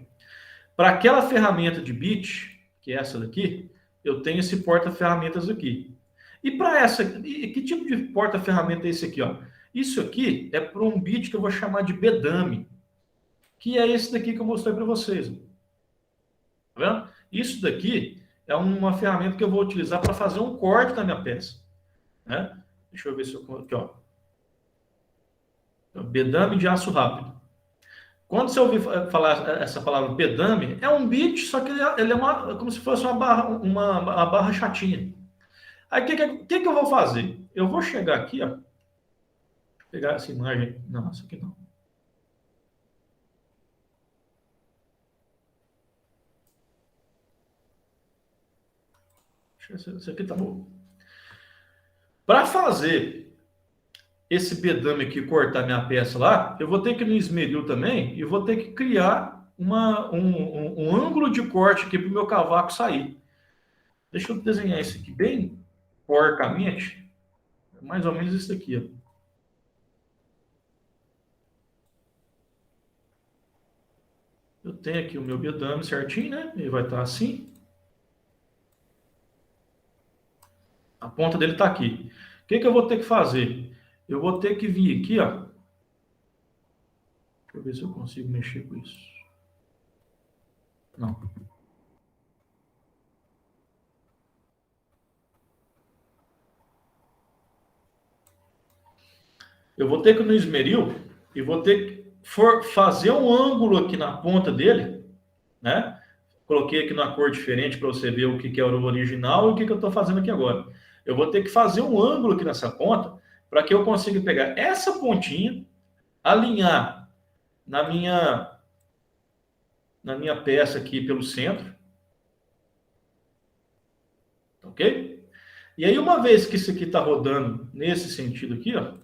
Para aquela ferramenta de bit, que é essa daqui, eu tenho esse porta-ferramentas aqui. E para essa, que tipo de porta-ferramenta é esse aqui, ó? Isso aqui é para um bit que eu vou chamar de bedame, que é esse daqui que eu mostrei para vocês. Tá vendo? Isso daqui é uma ferramenta que eu vou utilizar para fazer um corte na minha peça, né? Deixa eu ver se eu... Aqui, ó. Bedame de aço rápido. Quando você ouvir falar essa palavra bedame, é um bit, só que ele é como se fosse uma barra chatinha. Aí o que eu vou fazer? Eu vou chegar aqui, ó. Vou pegar essa imagem. Não, essa aqui não. Esse aqui tá bom. Para fazer esse bedame aqui, cortar minha peça lá, eu vou ter que ir no esmeril também e vou ter que criar um ângulo de corte aqui para o meu cavaco sair. Deixa eu desenhar isso aqui bem porcamente. Mais ou menos isso aqui, ó. Eu tenho aqui o meu bedame certinho, né? Ele vai estar assim. A ponta dele está aqui. O que eu vou ter que fazer? Eu vou ter que vir aqui, ó. Deixa eu ver se eu consigo mexer com isso. Não. Eu vou ter que ir no esmeril e vou ter que fazer um ângulo aqui na ponta dele, né? Coloquei aqui numa cor diferente para você ver o que é o original e o que eu estou fazendo aqui agora. Eu vou ter que fazer um ângulo aqui nessa ponta para que eu consiga pegar essa pontinha, alinhar na minha peça aqui pelo centro. Ok? E aí, uma vez que isso aqui está rodando nesse sentido aqui, ó,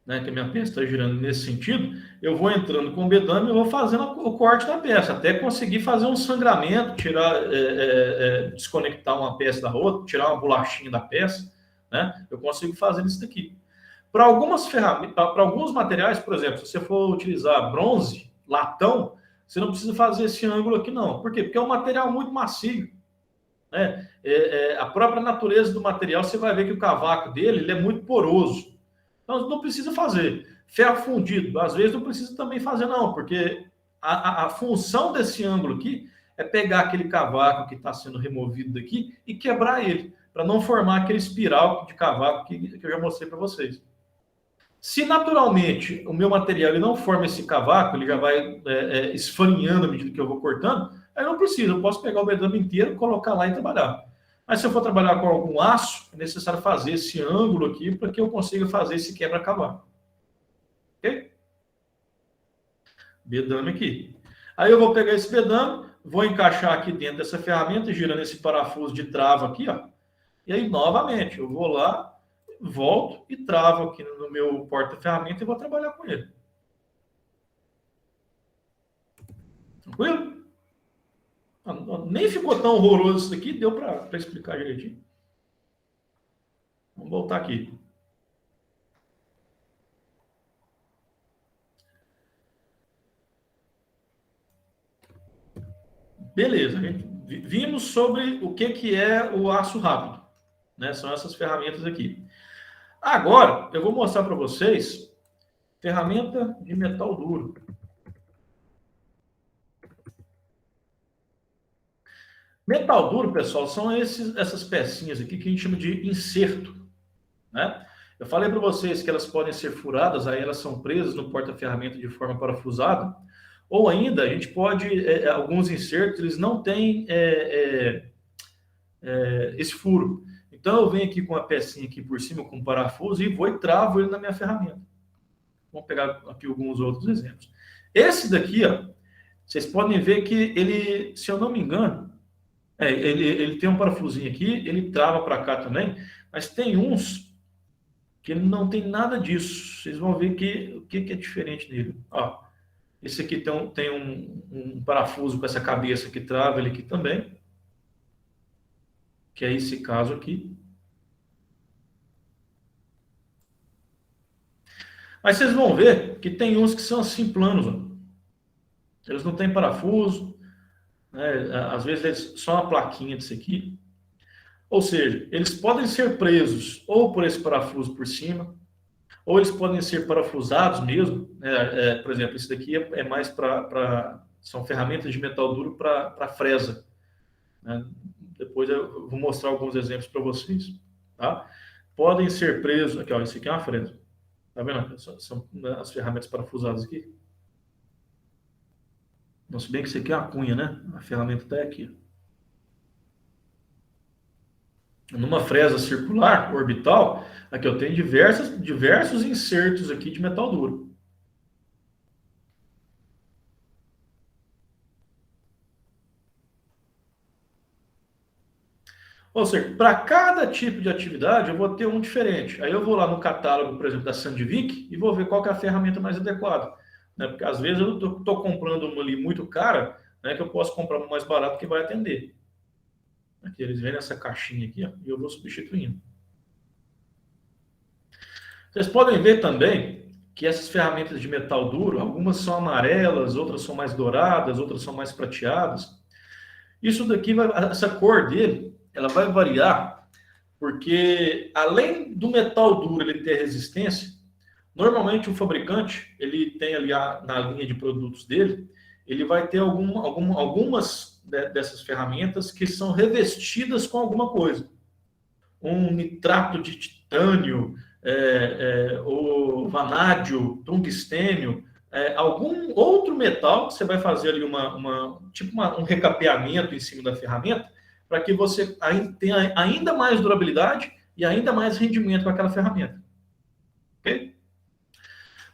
né, que a minha peça está girando nesse sentido, eu vou entrando com o bedame e vou fazendo o corte da peça, até conseguir fazer um sangramento, tirar, desconectar uma peça da outra, tirar uma bolachinha da peça, né? Eu consigo fazer isso daqui. Para algumas ferramentas, para alguns materiais, por exemplo, se você for utilizar bronze, latão, você não precisa fazer esse ângulo aqui não. Por quê? Porque é um material muito macio, né? A própria natureza do material, você vai ver que o cavaco dele ele é muito poroso. Então, não precisa fazer. Ferro fundido, às vezes não precisa também fazer, não, porque a função desse ângulo aqui é pegar aquele cavaco que está sendo removido daqui e quebrar ele, para não formar aquele espiral de cavaco que eu já mostrei para vocês. Se naturalmente o meu material ele não forma esse cavaco, ele já vai esfarinhando à medida que eu vou cortando, aí não precisa, eu posso pegar o bedame inteiro, colocar lá e trabalhar. Mas se eu for trabalhar com algum aço, é necessário fazer esse ângulo aqui para que eu consiga fazer esse quebra-cavaco. Ok? Bedame aqui. Aí eu vou pegar esse bedame, vou encaixar aqui dentro dessa ferramenta, girando esse parafuso de trava aqui, ó. E aí, novamente, eu vou lá, volto e travo aqui no meu porta-ferramenta e vou trabalhar com ele. Tranquilo? Nem ficou tão horroroso isso aqui, deu para explicar direitinho. Vamos voltar aqui. Beleza, vimos sobre o que é o aço rápido, né? São essas ferramentas aqui. Agora, eu vou mostrar para vocês ferramenta de metal duro. Metal duro, pessoal, são essas pecinhas aqui que a gente chama de inserto, né? Eu falei para vocês que elas podem ser furadas, aí elas são presas no porta-ferramenta de forma parafusada, ou ainda a gente pode, alguns insertos, eles não têm esse furo. Então eu venho aqui com a pecinha aqui por cima, com um parafuso, e vou e travo ele na minha ferramenta. Vamos pegar aqui alguns outros exemplos. Esse daqui, ó, vocês podem ver que ele, se eu não me engano, ele tem um parafusinho aqui, ele trava para cá também, mas tem uns que ele não tem nada disso. Vocês vão ver o que é diferente nele. Ó, esse aqui tem um parafuso com essa cabeça que trava ele aqui também, que é esse caso aqui. Mas vocês vão ver que tem uns que são assim planos, ó. Eles não têm parafuso, né? Às vezes eles só uma plaquinha disso aqui. Ou seja, eles podem ser presos ou por esse parafuso por cima, ou eles podem ser parafusados mesmo, né? Por exemplo, esse daqui é mais são ferramentas de metal duro para fresa, né? Depois eu vou mostrar alguns exemplos para vocês, tá? Podem ser presos, aqui ó, esse aqui é uma fresa, tá vendo? São as ferramentas parafusadas aqui. Não, se bem que isso aqui é uma cunha, né? A ferramenta está aqui. Numa fresa circular, orbital, aqui eu tenho diversos insertos aqui de metal duro. Ou seja, para cada tipo de atividade eu vou ter um diferente. Aí eu vou lá no catálogo, por exemplo, da Sandvik e vou ver qual que é a ferramenta mais adequada, né? Porque às vezes eu estou comprando uma ali muito cara, né, que eu posso comprar uma mais barata que vai atender. Aqui eles vêm nessa caixinha aqui, ó, e eu vou substituindo. Vocês podem ver também que essas ferramentas de metal duro, algumas são amarelas, outras são mais douradas, outras são mais prateadas. Isso daqui, essa cor dele, ela vai variar, porque além do metal duro ele ter resistência, normalmente o fabricante, ele tem ali na linha de produtos dele, ele vai ter algumas dessas ferramentas que são revestidas com alguma coisa. Um nitrato de titânio, ou vanádio, tungstênio, algum outro metal que você vai fazer ali um recapeamento em cima da ferramenta para que você tenha ainda mais durabilidade e ainda mais rendimento com aquela ferramenta. Ok?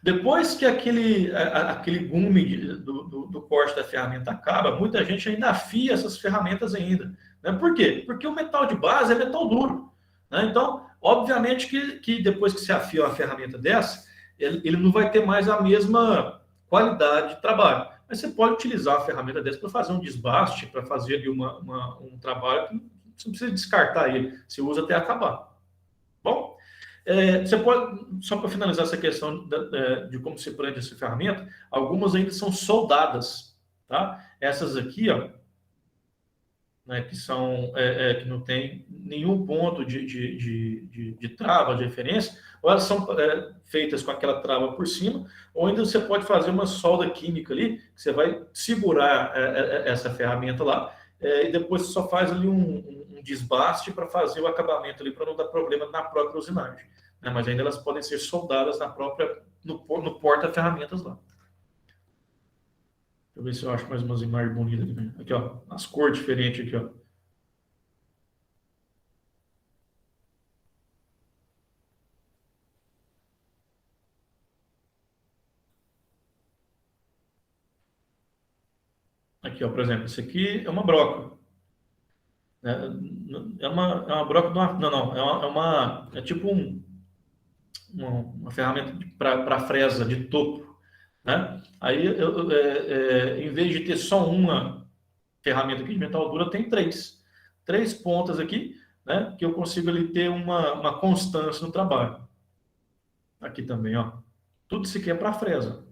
Depois que aquele gume do corte da ferramenta acaba, muita gente ainda afia essas ferramentas ainda, né? Por quê? Porque o metal de base é metal duro, né? Então, obviamente que depois que você afia uma ferramenta dessa, ele não vai ter mais a mesma qualidade de trabalho. Mas você pode utilizar a ferramenta dessa para fazer um desbaste, para fazer ali um trabalho que você não precisa descartar ele, você usa até acabar. Bom, você pode, só para finalizar essa questão de como se prende essa ferramenta, algumas ainda são soldadas, tá? Essas aqui, ó, né, que são que não tem nenhum ponto de trava, de referência, ou elas são feitas com aquela trava por cima, ou ainda você pode fazer uma solda química ali, que você vai segurar essa ferramenta lá, e depois você só faz ali um desbaste para fazer o acabamento ali, para não dar problema na própria usinagem, né? Mas ainda elas podem ser soldadas no porta-ferramentas lá. Deixa eu ver se eu acho mais umas imagens bonitas aqui. Aqui, ó, as cores diferentes aqui, ó. Aqui, ó, por exemplo, esse aqui é uma broca. É uma broca de uma... Não, é tipo uma ferramenta para fresa de topo, né? Aí, em vez de ter só uma ferramenta aqui de metal dura, tem três pontas aqui, né? Que eu consigo ali ter uma constância no trabalho. Aqui também, ó. Tudo isso aqui é para fresa.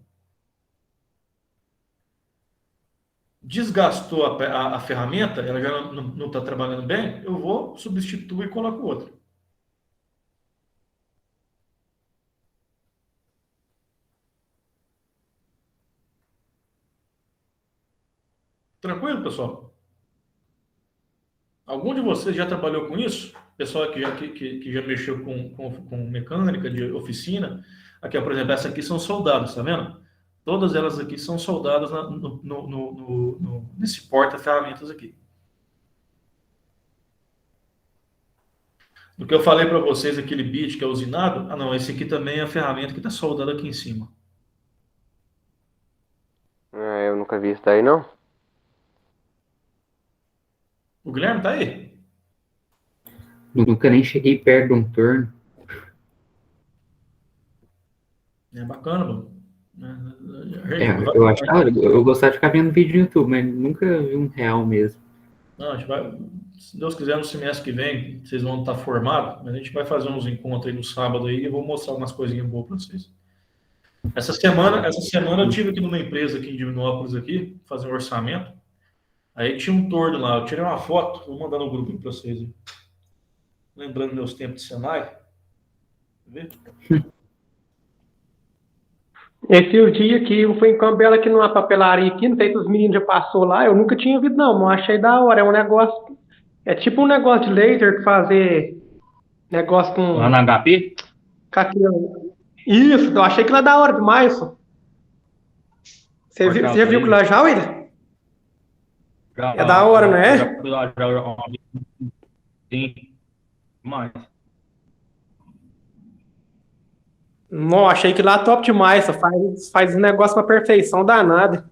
Desgastou a ferramenta, ela já não está trabalhando bem, eu vou substituir e coloco outra. Tranquilo, pessoal? Algum de vocês já trabalhou com isso? Pessoal que já mexeu com mecânica de oficina. Aqui, ó, por exemplo, essa aqui são soldados, tá vendo? Todas elas aqui são soldadas nesse porta-ferramentas aqui. Do que eu falei para vocês, aquele bit que é usinado, não, esse aqui também é a ferramenta que está soldada aqui em cima. Eu não nunca vi isso daí, não. O Guilherme tá aí? Nunca nem cheguei perto de um turno. É bacana, mano. Eu acho da hora. Eu gostava de ficar vendo vídeo no YouTube, mas nunca vi um real mesmo. Não, a gente vai, se Deus quiser, no semestre que vem, vocês vão estar formados, mas a gente vai fazer uns encontros aí no sábado aí e eu vou mostrar umas coisinhas boas para vocês. Essa semana eu tive aqui numa empresa aqui em Divinópolis aqui, fazer um orçamento. Aí tinha um torno lá, eu tirei uma foto, vou mandar no grupo para vocês. Aí. Lembrando meus tempos de Senai. Quer ver? Esse dia que eu fui em Cambela aqui numa papelaria aqui, não sei se os meninos já passou lá, eu nunca tinha visto não, mas achei da hora, é um negócio, é tipo um negócio de laser que fazer negócio com... Lá na HP? Isso, eu achei que lá da hora demais, isso. Você já viu que lá já, William? É da hora, não é? Sim, mas... Não, achei que lá top demais, só faz um negócio com a perfeição danada.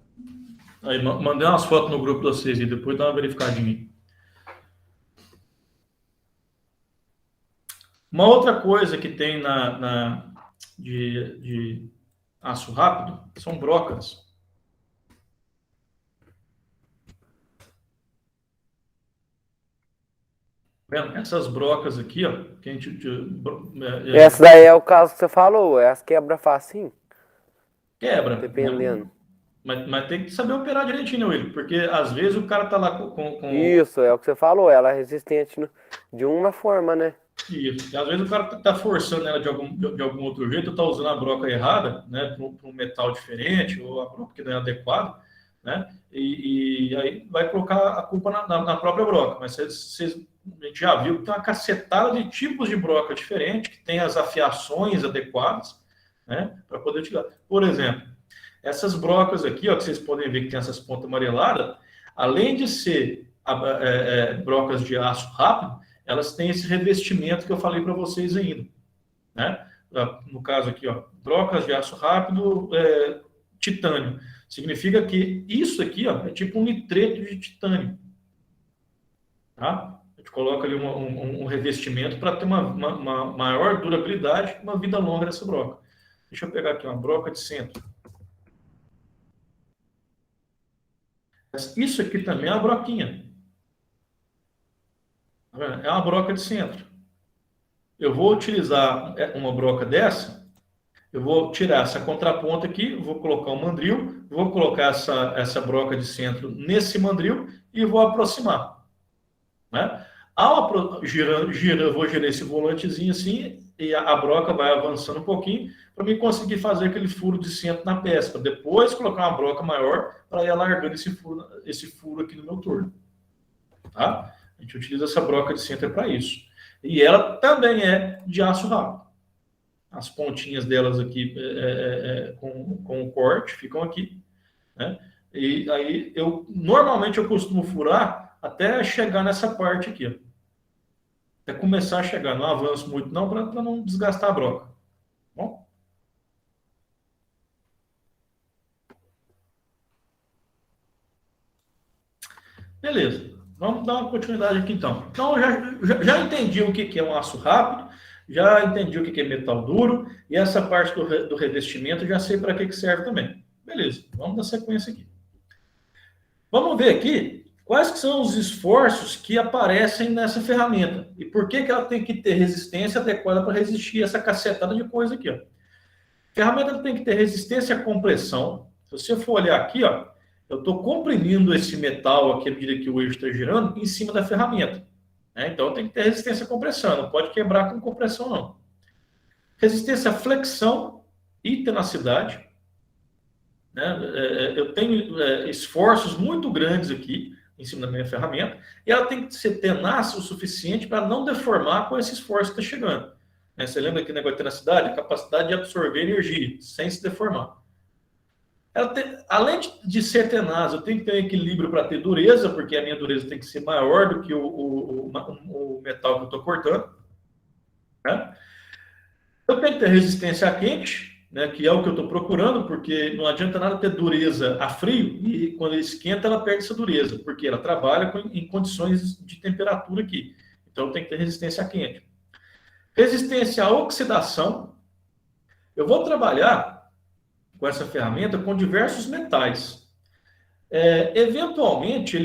Aí, mandei umas fotos no grupo de vocês e depois dá uma verificadinha. Uma outra coisa que tem de aço rápido são brocas. Vendo? Essas brocas aqui, ó, que a gente... Essa daí é o caso que você falou, essa quebra facinho, quebra. dependendo. Mas tem que saber operar direitinho, né, William? Porque às vezes o cara tá lá com... Isso, é o que você falou, ela é resistente de uma forma, né? Isso. E às vezes o cara tá forçando ela de algum outro jeito, tá usando a broca errada, né, para um metal diferente, ou a broca que não é adequada, né? E aí vai colocar a culpa na própria broca. Mas a gente já viu que tem uma cacetada de tipos de broca diferentes, que tem as afiações adequadas, né, para poder tirar. Por exemplo, essas brocas aqui, ó, que vocês podem ver que tem essas pontas amareladas, além de ser brocas de aço rápido, elas têm esse revestimento que eu falei para vocês ainda, né? No caso aqui, ó, brocas de aço rápido, titânio. Significa que isso aqui, ó, é tipo um nitreto de titânio, tá? A gente coloca ali um revestimento para ter uma maior durabilidade, uma vida longa dessa broca. Deixa eu pegar aqui uma broca de centro. Isso aqui também é uma broquinha. É uma broca de centro. Eu vou utilizar uma broca dessa, eu vou tirar essa contraponta aqui, vou colocar um mandril, vou colocar essa broca de centro nesse mandril e vou aproximar. Né? Vou girar esse volantezinho assim e a broca vai avançando um pouquinho para mim conseguir fazer aquele furo de centro na peça, para depois colocar uma broca maior para ir alargando esse furo aqui no meu torno. Tá? A gente utiliza essa broca de centro para isso. E ela também é de aço rápido. As pontinhas delas aqui com o corte ficam aqui. Né? E aí, normalmente eu costumo furar até chegar nessa parte aqui. Ó. Até começar a chegar. Não avanço muito não, para não desgastar a broca. Bom? Beleza. Vamos dar uma continuidade aqui, então. Então, já entendi o que é um aço rápido, já entendi o que é metal duro, e essa parte do revestimento já sei para que serve também. Beleza, vamos dar sequência aqui. Vamos ver aqui quais que são os esforços que aparecem nessa ferramenta e por que ela tem que ter resistência adequada para resistir a essa cacetada de coisa aqui. Ó. A ferramenta tem que ter resistência à compressão. Se você for olhar aqui, ó, eu estou comprimindo esse metal aqui à medida que o eixo está girando em cima da ferramenta. Né? Então tem que ter resistência à compressão, não pode quebrar com compressão não. Resistência à flexão e tenacidade. Né? Eu tenho esforços muito grandes aqui em cima da minha ferramenta e ela tem que ser tenaz o suficiente para não deformar com esse esforço que está chegando. Né? Você lembra aquele negócio de tenacidade? A capacidade de absorver energia sem se deformar. Além de ser tenaz, eu tenho que ter um equilíbrio para ter dureza, porque a minha dureza tem que ser maior do que o metal que eu estou cortando. Né? Eu tenho que ter resistência a quente, né, que é o que eu estou procurando, porque não adianta nada ter dureza a frio e quando ele esquenta ela perde essa dureza, porque ela trabalha em condições de temperatura aqui. Então tem que ter resistência a quente. Resistência à oxidação. Eu vou trabalhar com essa ferramenta com diversos metais. Eventualmente,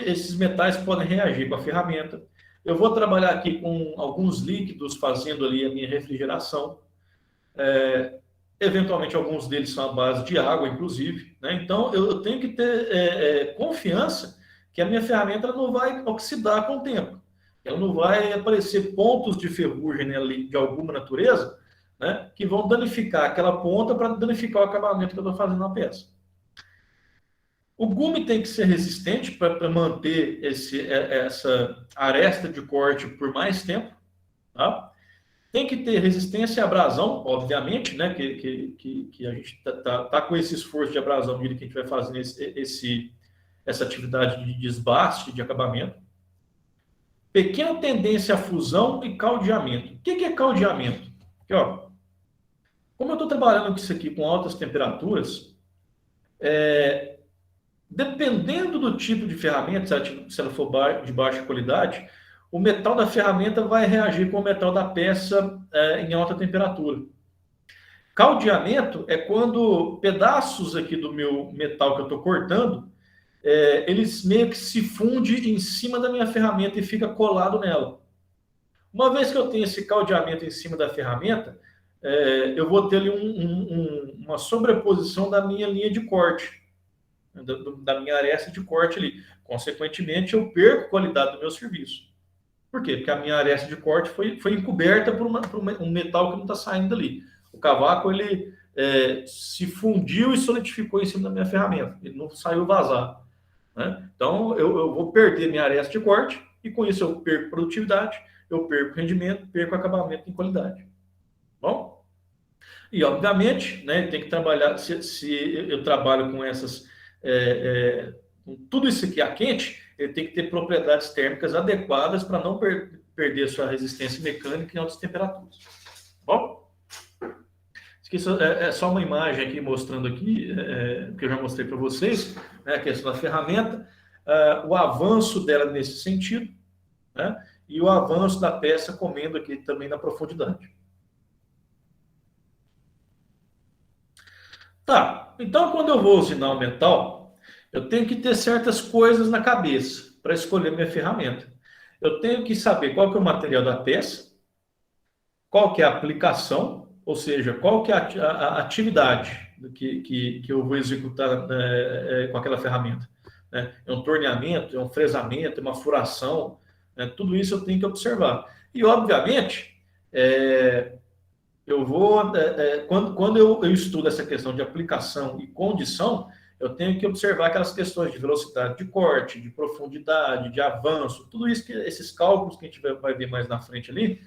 esses metais podem reagir com a ferramenta. Eu vou trabalhar aqui com alguns líquidos, fazendo ali a minha refrigeração. Eventualmente, alguns deles são à base de água, inclusive, né? Então, eu tenho que ter confiança que a minha ferramenta não vai oxidar com o tempo. Ela não vai aparecer pontos de ferrugem ali de alguma natureza, né, que vão danificar aquela ponta para danificar o acabamento que eu estou fazendo na peça. O gume tem que ser resistente para manter essa aresta de corte por mais tempo. Tá? Tem que ter resistência à abrasão, obviamente, né? Que a gente tá com esse esforço de abrasão que a gente vai fazendo essa atividade de desbaste, de acabamento. Pequena tendência à fusão e caldeamento. O que é caldeamento? Aqui, ó, como eu estou trabalhando com isso aqui com altas temperaturas, dependendo do tipo de ferramenta, se ela for de baixa qualidade, o metal da ferramenta vai reagir com o metal da peça em alta temperatura. Caldeamento é quando pedaços aqui do meu metal que eu estou cortando, eles meio que se fundem em cima da minha ferramenta e fica colado nela. Uma vez que eu tenho esse caldeamento em cima da ferramenta, eu vou ter ali uma sobreposição da minha linha de corte, da minha aresta de corte ali. Consequentemente, eu perco a qualidade do meu serviço. Por quê? Porque a minha aresta de corte foi encoberta por um metal que não está saindo ali. O cavaco, ele se fundiu e solidificou em cima da minha ferramenta. Ele não saiu vazado. Né? Então, eu vou perder minha aresta de corte e, com isso, eu perco produtividade, eu perco rendimento, perco acabamento em qualidade. Bom? E, obviamente, né, tem que trabalhar, se eu trabalho com essas... com tudo isso aqui a quente, ele tem que ter propriedades térmicas adequadas para não perder sua resistência mecânica em altas temperaturas. Bom? É só uma imagem aqui mostrando aqui, que eu já mostrei para vocês, né, a questão da ferramenta, o avanço dela nesse sentido, né, e o avanço da peça comendo aqui também na profundidade. Tá, então quando eu vou usinar o metal, eu tenho que ter certas coisas na cabeça para escolher minha ferramenta. Eu tenho que saber qual que é o material da peça, qual que é a aplicação, ou seja, qual que é a atividade que eu vou executar com aquela ferramenta. Né? É um torneamento, é um fresamento, é uma furação, né? Tudo isso eu tenho que observar. E, obviamente, eu vou quando eu estudo essa questão de aplicação e condição, eu tenho que observar aquelas questões de velocidade de corte, de profundidade, de avanço, tudo isso, esses cálculos que a gente vai ver mais na frente ali,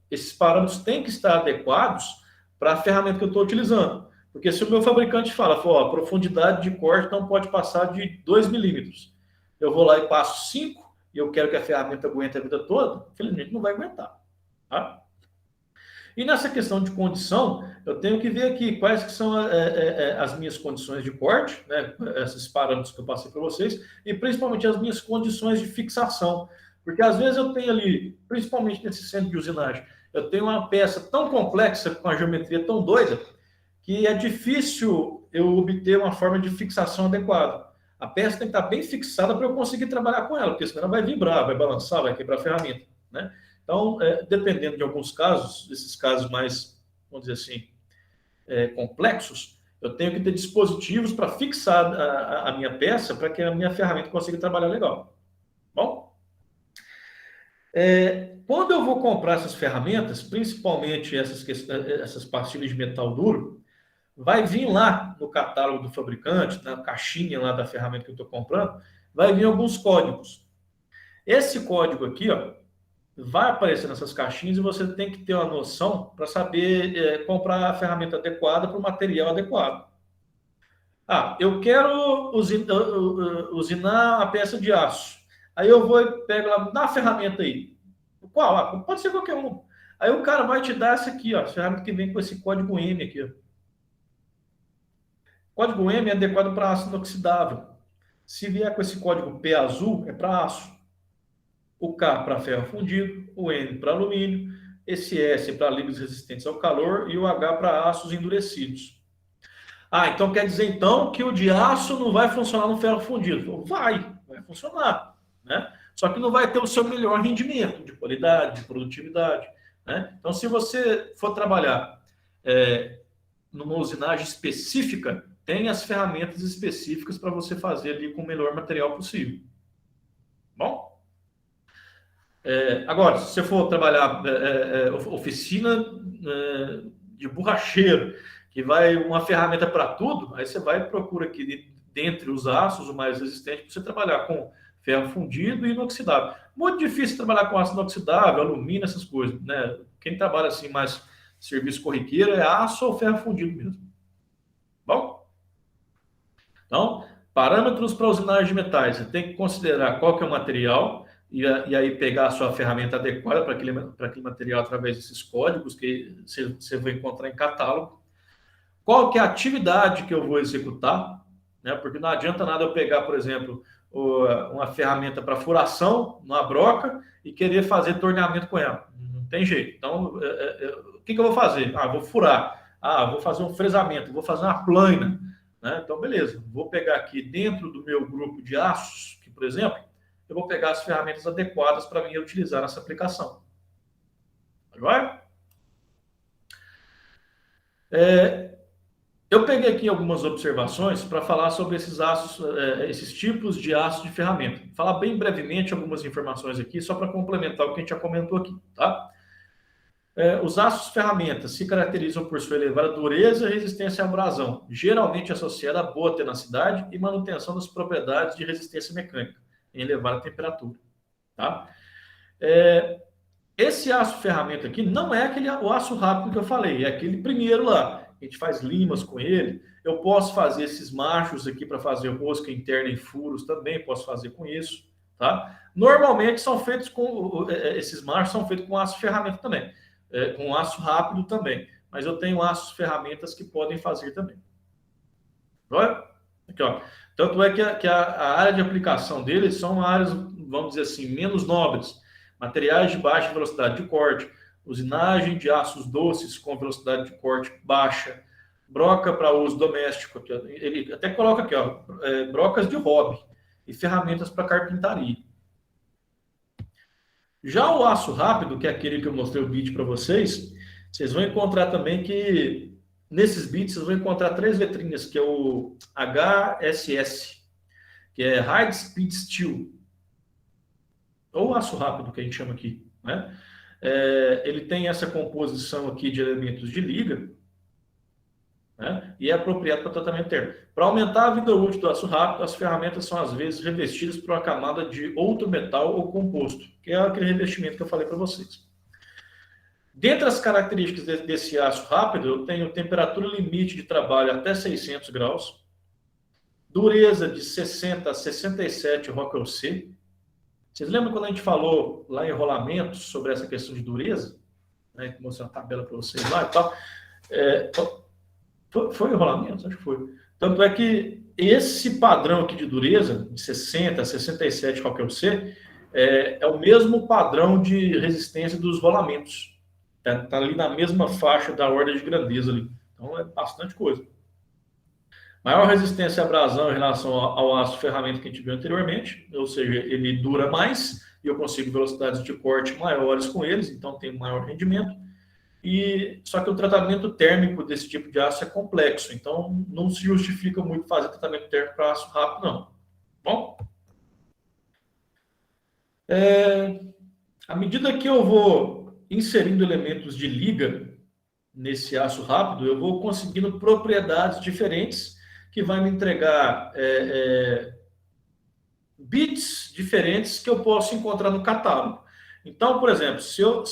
esses parâmetros têm que estar adequados para a ferramenta que eu estou utilizando. Porque se o meu fabricante fala, a profundidade de corte não pode passar de 2 milímetros, eu vou lá e passo 5, e eu quero que a ferramenta aguente a vida toda, infelizmente não vai aguentar. Tá? E nessa questão de condição, eu tenho que ver aqui quais que são as minhas condições de corte, né, esses parâmetros que eu passei para vocês, e principalmente as minhas condições de fixação. Porque às vezes eu tenho ali, principalmente nesse centro de usinagem, eu tenho uma peça tão complexa, com uma geometria tão doida, que é difícil eu obter uma forma de fixação adequada. A peça tem que estar bem fixada para eu conseguir trabalhar com ela, porque senão ela vai vibrar, vai balançar, vai quebrar a ferramenta. Né? Então, dependendo de alguns casos, desses casos mais, vamos dizer assim, complexos, eu tenho que ter dispositivos para fixar a minha peça para que a minha ferramenta consiga trabalhar legal. Bom? Quando eu vou comprar essas ferramentas, principalmente essas pastilhas de metal duro, vai vir lá no catálogo do fabricante, na caixinha lá da ferramenta que eu estou comprando, vai vir alguns códigos. Esse código aqui, ó, vai aparecer nessas caixinhas e você tem que ter uma noção para saber comprar a ferramenta adequada para o material adequado. Eu quero usinar a peça de aço. Aí eu vou e pego lá, dá a ferramenta aí. Qual? Pode ser qualquer um. Aí o cara vai te dar essa aqui, ó, a ferramenta que vem com esse código M aqui. Ó. Código M é adequado para aço inoxidável. Se vier com esse código P azul, é para aço. O K para ferro fundido, o N para alumínio, esse S para líquidos resistentes ao calor e o H para aços endurecidos. Ah, então quer dizer então que o de aço não vai funcionar no ferro fundido? Vai funcionar, né? Só que não vai ter o seu melhor rendimento de qualidade, de produtividade, né? Então, se você for trabalhar numa usinagem específica, tem as ferramentas específicas para você fazer ali com o melhor material possível. Bom? Agora, se você for trabalhar oficina de borracheiro, que vai uma ferramenta para tudo, aí você vai e procura aqui, dentre os aços, o mais resistente, para você trabalhar com ferro fundido e inoxidável. Muito difícil trabalhar com aço inoxidável, alumínio, essas coisas, né? Quem trabalha assim mais serviço corriqueiro é aço ou ferro fundido mesmo. Bom? Então, parâmetros para usinagem de metais. Você tem que considerar qual que é o material e aí pegar a sua ferramenta adequada para aquele material através desses códigos que você vai encontrar em catálogo. Qual que é a atividade que eu vou executar, né? Porque não adianta nada eu pegar, por exemplo, uma ferramenta para furação, numa broca, e querer fazer torneamento com ela. Não tem jeito. Então, o que eu vou fazer? Vou furar. Vou fazer um fresamento, vou fazer uma plana. Né? Então, beleza. Vou pegar aqui dentro do meu grupo de aços, que, por exemplo, eu vou pegar as ferramentas adequadas para mim utilizar nessa aplicação. Agora? Eu peguei aqui algumas observações para falar sobre esses aços, esses tipos de aços de ferramenta. Falar bem brevemente algumas informações aqui, só para complementar o que a gente já comentou aqui, tá? Os aços ferramentas se caracterizam por sua elevada dureza e resistência à abrasão, geralmente associada a boa tenacidade e manutenção das propriedades de resistência mecânica em elevada temperatura, tá? Esse aço ferramenta aqui não é o aço rápido que eu falei, é aquele primeiro lá. A gente faz limas com ele. Eu posso fazer esses machos aqui para fazer rosca interna em furos também, posso fazer com isso, tá? Normalmente são feitos esses machos são feitos com aço ferramenta também, com aço rápido também, mas eu tenho aços ferramentas que podem fazer também. Olha, aqui, ó. Tanto é que a área de aplicação deles são áreas, vamos dizer assim, menos nobres, materiais de baixa velocidade de corte, usinagem de aços doces com velocidade de corte baixa, broca para uso doméstico. Ele até coloca aqui, ó, brocas de hobby e ferramentas para carpintaria. Já o aço rápido, que é aquele que eu mostrei o vídeo para vocês, vocês vão encontrar também que nesses bits vocês vão encontrar 3 letrinhas, que é o HSS, que é High Speed Steel, ou aço rápido, que a gente chama aqui, né? Ele tem essa composição aqui de elementos de liga, né? E é apropriado para tratamento térmico. Para aumentar a vida útil do aço rápido, as ferramentas são às vezes revestidas por uma camada de outro metal ou composto, que é aquele revestimento que eu falei para vocês. Dentre as características desse aço rápido, eu tenho temperatura limite de trabalho até 600 graus, dureza de 60 a 67 ROC. Vocês lembram quando a gente falou lá em rolamentos sobre essa questão de dureza? Né? Vou mostrar uma tabela para vocês lá e tal. Foi em rolamentos? Acho que foi. Tanto é que esse padrão aqui de dureza, de 60 a 67 ROC, é o mesmo padrão de resistência dos rolamentos. Está ali na mesma faixa da ordem de grandeza ali. Então é bastante coisa. Maior resistência à abrasão em relação ao aço ferramenta que a gente viu anteriormente, ou seja, ele dura mais e eu consigo velocidades de corte maiores com eles, então tem maior rendimento. Só que o tratamento térmico desse tipo de aço é complexo, então não se justifica muito fazer tratamento térmico para aço rápido, não. Bom? À medida que eu vou inserindo elementos de liga nesse aço rápido, eu vou conseguindo propriedades diferentes que vai me entregar bits diferentes que eu posso encontrar no catálogo. Então, por exemplo, se eu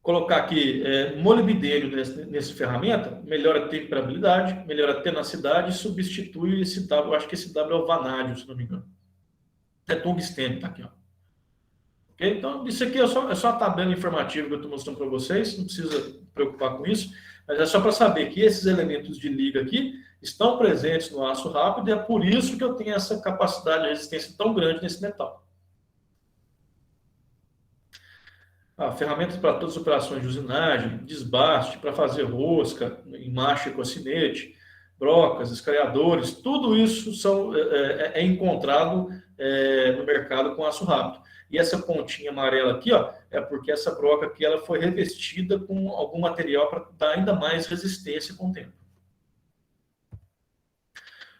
colocar aqui molibdênio nessa ferramenta, melhora a temperabilidade, melhora a tenacidade e substitui esse W, eu acho que esse W é o vanádio, se não me engano. é tungstênio, tá aqui, ó. Okay? Então, isso aqui é só a tabela informativa que eu estou mostrando para vocês, não precisa preocupar com isso, mas é só para saber que esses elementos de liga aqui estão presentes no aço rápido e é por isso que eu tenho essa capacidade de resistência tão grande nesse metal. Ferramentas para todas as operações de usinagem, desbaste, para fazer rosca, enmaxe com cocinete, brocas, escariadores, tudo isso é encontrado no mercado com aço rápido. E essa pontinha amarela aqui, ó, é porque essa broca aqui ela foi revestida com algum material para dar ainda mais resistência com o tempo.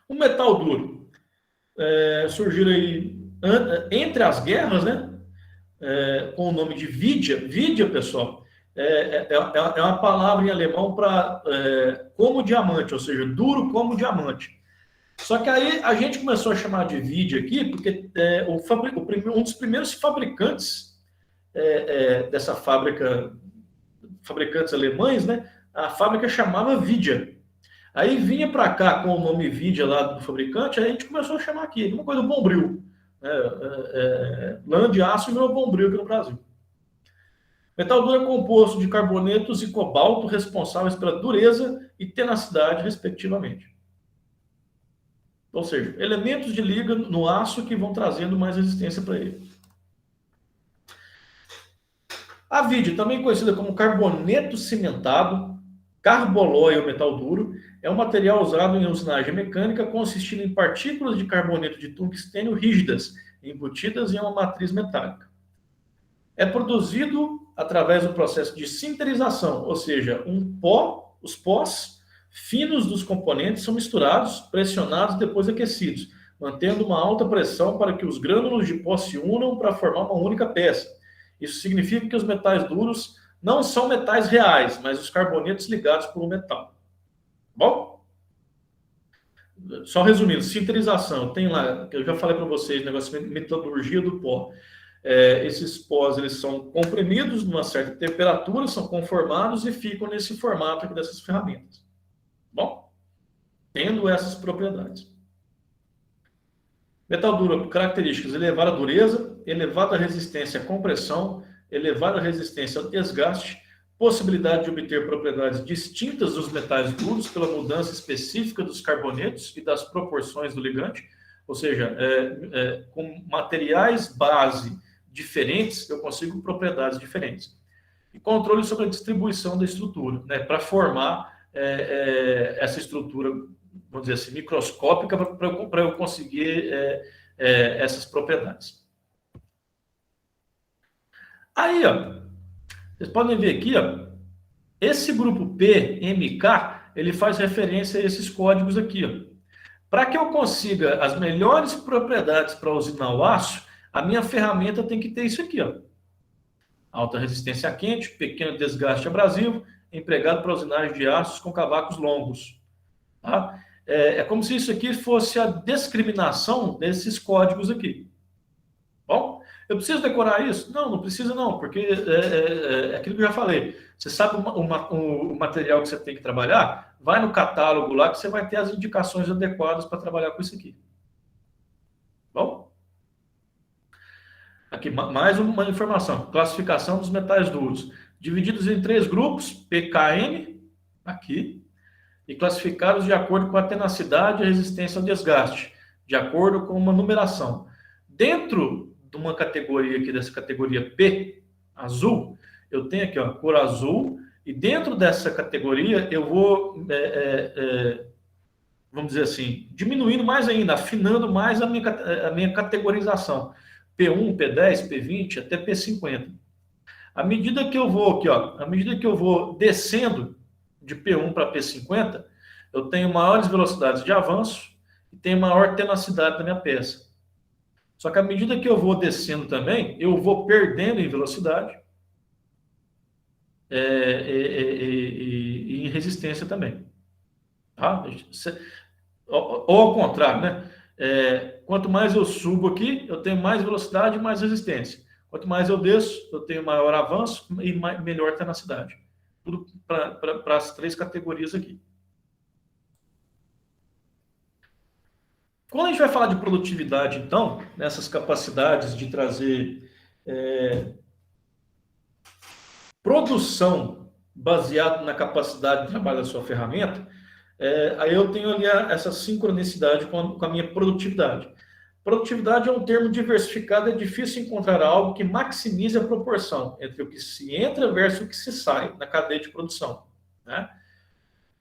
O metal duro surgiu aí entre as guerras, né? Com o nome de Vidia. Vidia, pessoal, é uma palavra em alemão para como diamante, ou seja, duro como diamante. Só que aí a gente começou a chamar de Vidia aqui, porque um dos primeiros fabricantes dessa fábrica, fabricantes alemães, né? A fábrica chamava Vidia. Aí vinha para cá com o nome Vidia lá do fabricante, aí a gente começou a chamar aqui, uma coisa do Bombril. Lã de aço virou Bombril aqui no Brasil. Metal duro é composto de carbonetos e cobalto responsáveis pela dureza e tenacidade, respectivamente. Ou seja, elementos de liga no aço que vão trazendo mais resistência para ele. A Vidia, também conhecida como carboneto cimentado, carbolói ou metal duro, é um material usado em usinagem mecânica consistindo em partículas de carboneto de tungstênio rígidas, embutidas em uma matriz metálica. É produzido através do processo de sinterização, ou seja, os pós finos dos componentes são misturados, pressionados e depois aquecidos, mantendo uma alta pressão para que os grânulos de pó se unam para formar uma única peça. Isso significa que os metais duros não são metais reais, mas os carbonetos ligados por um metal. Bom? Só resumindo, sinterização, tem lá, eu já falei para vocês, negócio de metalurgia do pó. Esses pós eles são comprimidos numa certa temperatura, são conformados e ficam nesse formato aqui dessas ferramentas. Bom, tendo essas propriedades. Metal duro, características: elevada dureza, elevada resistência à compressão, elevada resistência ao desgaste, possibilidade de obter propriedades distintas dos metais duros pela mudança específica dos carbonetos e das proporções do ligante, ou seja, com materiais base diferentes, eu consigo propriedades diferentes. E controle sobre a distribuição da estrutura, né, para formar essa estrutura, vamos dizer assim, microscópica, para eu conseguir essas propriedades. Aí, ó, vocês podem ver aqui, ó, esse grupo PMK, ele faz referência a esses códigos aqui, ó. Para que eu consiga as melhores propriedades para usinar o aço, a minha ferramenta tem que ter isso aqui, ó. Alta resistência a quente, pequeno desgaste abrasivo, empregado para usinagem de aços com cavacos longos. Tá? É como se isso aqui fosse a discriminação desses códigos aqui. Bom, eu preciso decorar isso? Não, não precisa não, porque é aquilo que eu já falei. Você sabe o material que você tem que trabalhar? Vai no catálogo lá que você vai ter as indicações adequadas para trabalhar com isso aqui. Bom? Aqui, mais uma informação. Classificação dos metais duros. Divididos em 3 grupos, PKM, aqui, e classificados de acordo com a tenacidade e a resistência ao desgaste, de acordo com uma numeração. Dentro de uma categoria aqui, dessa categoria P, azul, eu tenho aqui, ó, cor azul, e dentro dessa categoria eu vou, vamos dizer assim, diminuindo mais ainda, afinando mais a minha categorização. P1, P10, P20, até P50. À medida que eu vou aqui, ó, à medida que eu vou descendo de P1 para P50, eu tenho maiores velocidades de avanço e tenho maior tenacidade da minha peça. Só que à medida que eu vou descendo também, eu vou perdendo em velocidade e em resistência também. Tá? Ou ao contrário, né? Quanto mais eu subo aqui, eu tenho mais velocidade e mais resistência. Quanto mais eu desço, eu tenho maior avanço e melhor tenacidade. Tudo para as 3 categorias aqui. Quando a gente vai falar de produtividade, então, nessas capacidades de trazer produção baseado na capacidade de trabalho da sua ferramenta, aí eu tenho ali essa sincronicidade com a minha produtividade. Produtividade é um termo diversificado, é difícil encontrar algo que maximize a proporção entre o que se entra versus o que se sai na cadeia de produção, né?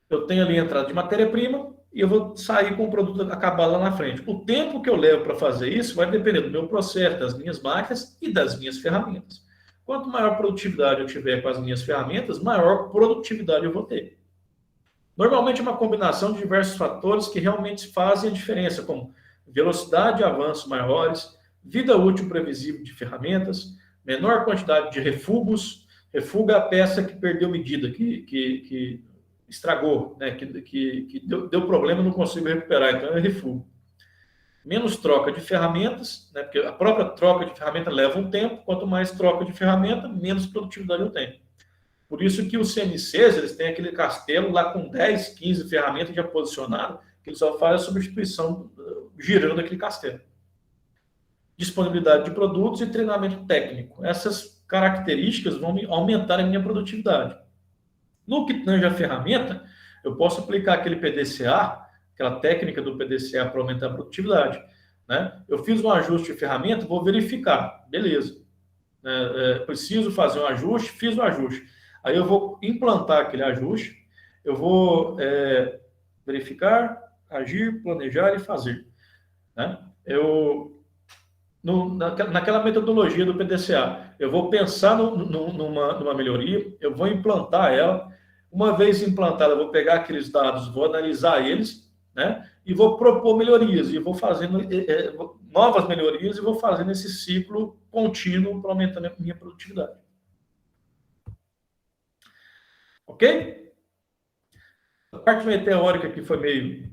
Eu tenho ali a entrada de matéria-prima e eu vou sair com o produto acabado lá na frente. O tempo que eu levo para fazer isso vai depender do meu processo, das minhas máquinas e das minhas ferramentas. Quanto maior produtividade eu tiver com as minhas ferramentas, maior produtividade eu vou ter. Normalmente é uma combinação de diversos fatores que realmente fazem a diferença, como velocidade de avanços maiores, vida útil previsível de ferramentas, menor quantidade de refugos. Refugo é a peça que perdeu medida, que estragou, né? que deu problema e não consigo recuperar, então é refugo. Menos troca de ferramentas, né? Porque a própria troca de ferramenta leva um tempo, quanto mais troca de ferramenta, menos produtividade eu tenho. Por isso que os CMCs, eles têm aquele castelo lá com 10, 15 ferramentas já posicionadas, que eles só fazem a substituição girando aquele castelo. Disponibilidade de produtos e treinamento técnico. Essas características vão aumentar a minha produtividade. No que tange a ferramenta, eu posso aplicar aquele PDCA, aquela técnica do PDCA para aumentar a produtividade, né? Eu fiz um ajuste de ferramenta, vou verificar, beleza. Preciso fazer um ajuste, fiz o ajuste. Aí eu vou implantar aquele ajuste, eu vou verificar, agir, planejar e fazer, né? Naquela metodologia do PDCA, eu vou pensar numa melhoria, eu vou implantar ela. Uma vez implantada, eu vou pegar aqueles dados, vou analisar eles, né? E vou propor melhorias, e vou fazendo novas melhorias, e vou fazendo esse ciclo contínuo para aumentar a minha produtividade. Ok? A parte meio teórica aqui foi meio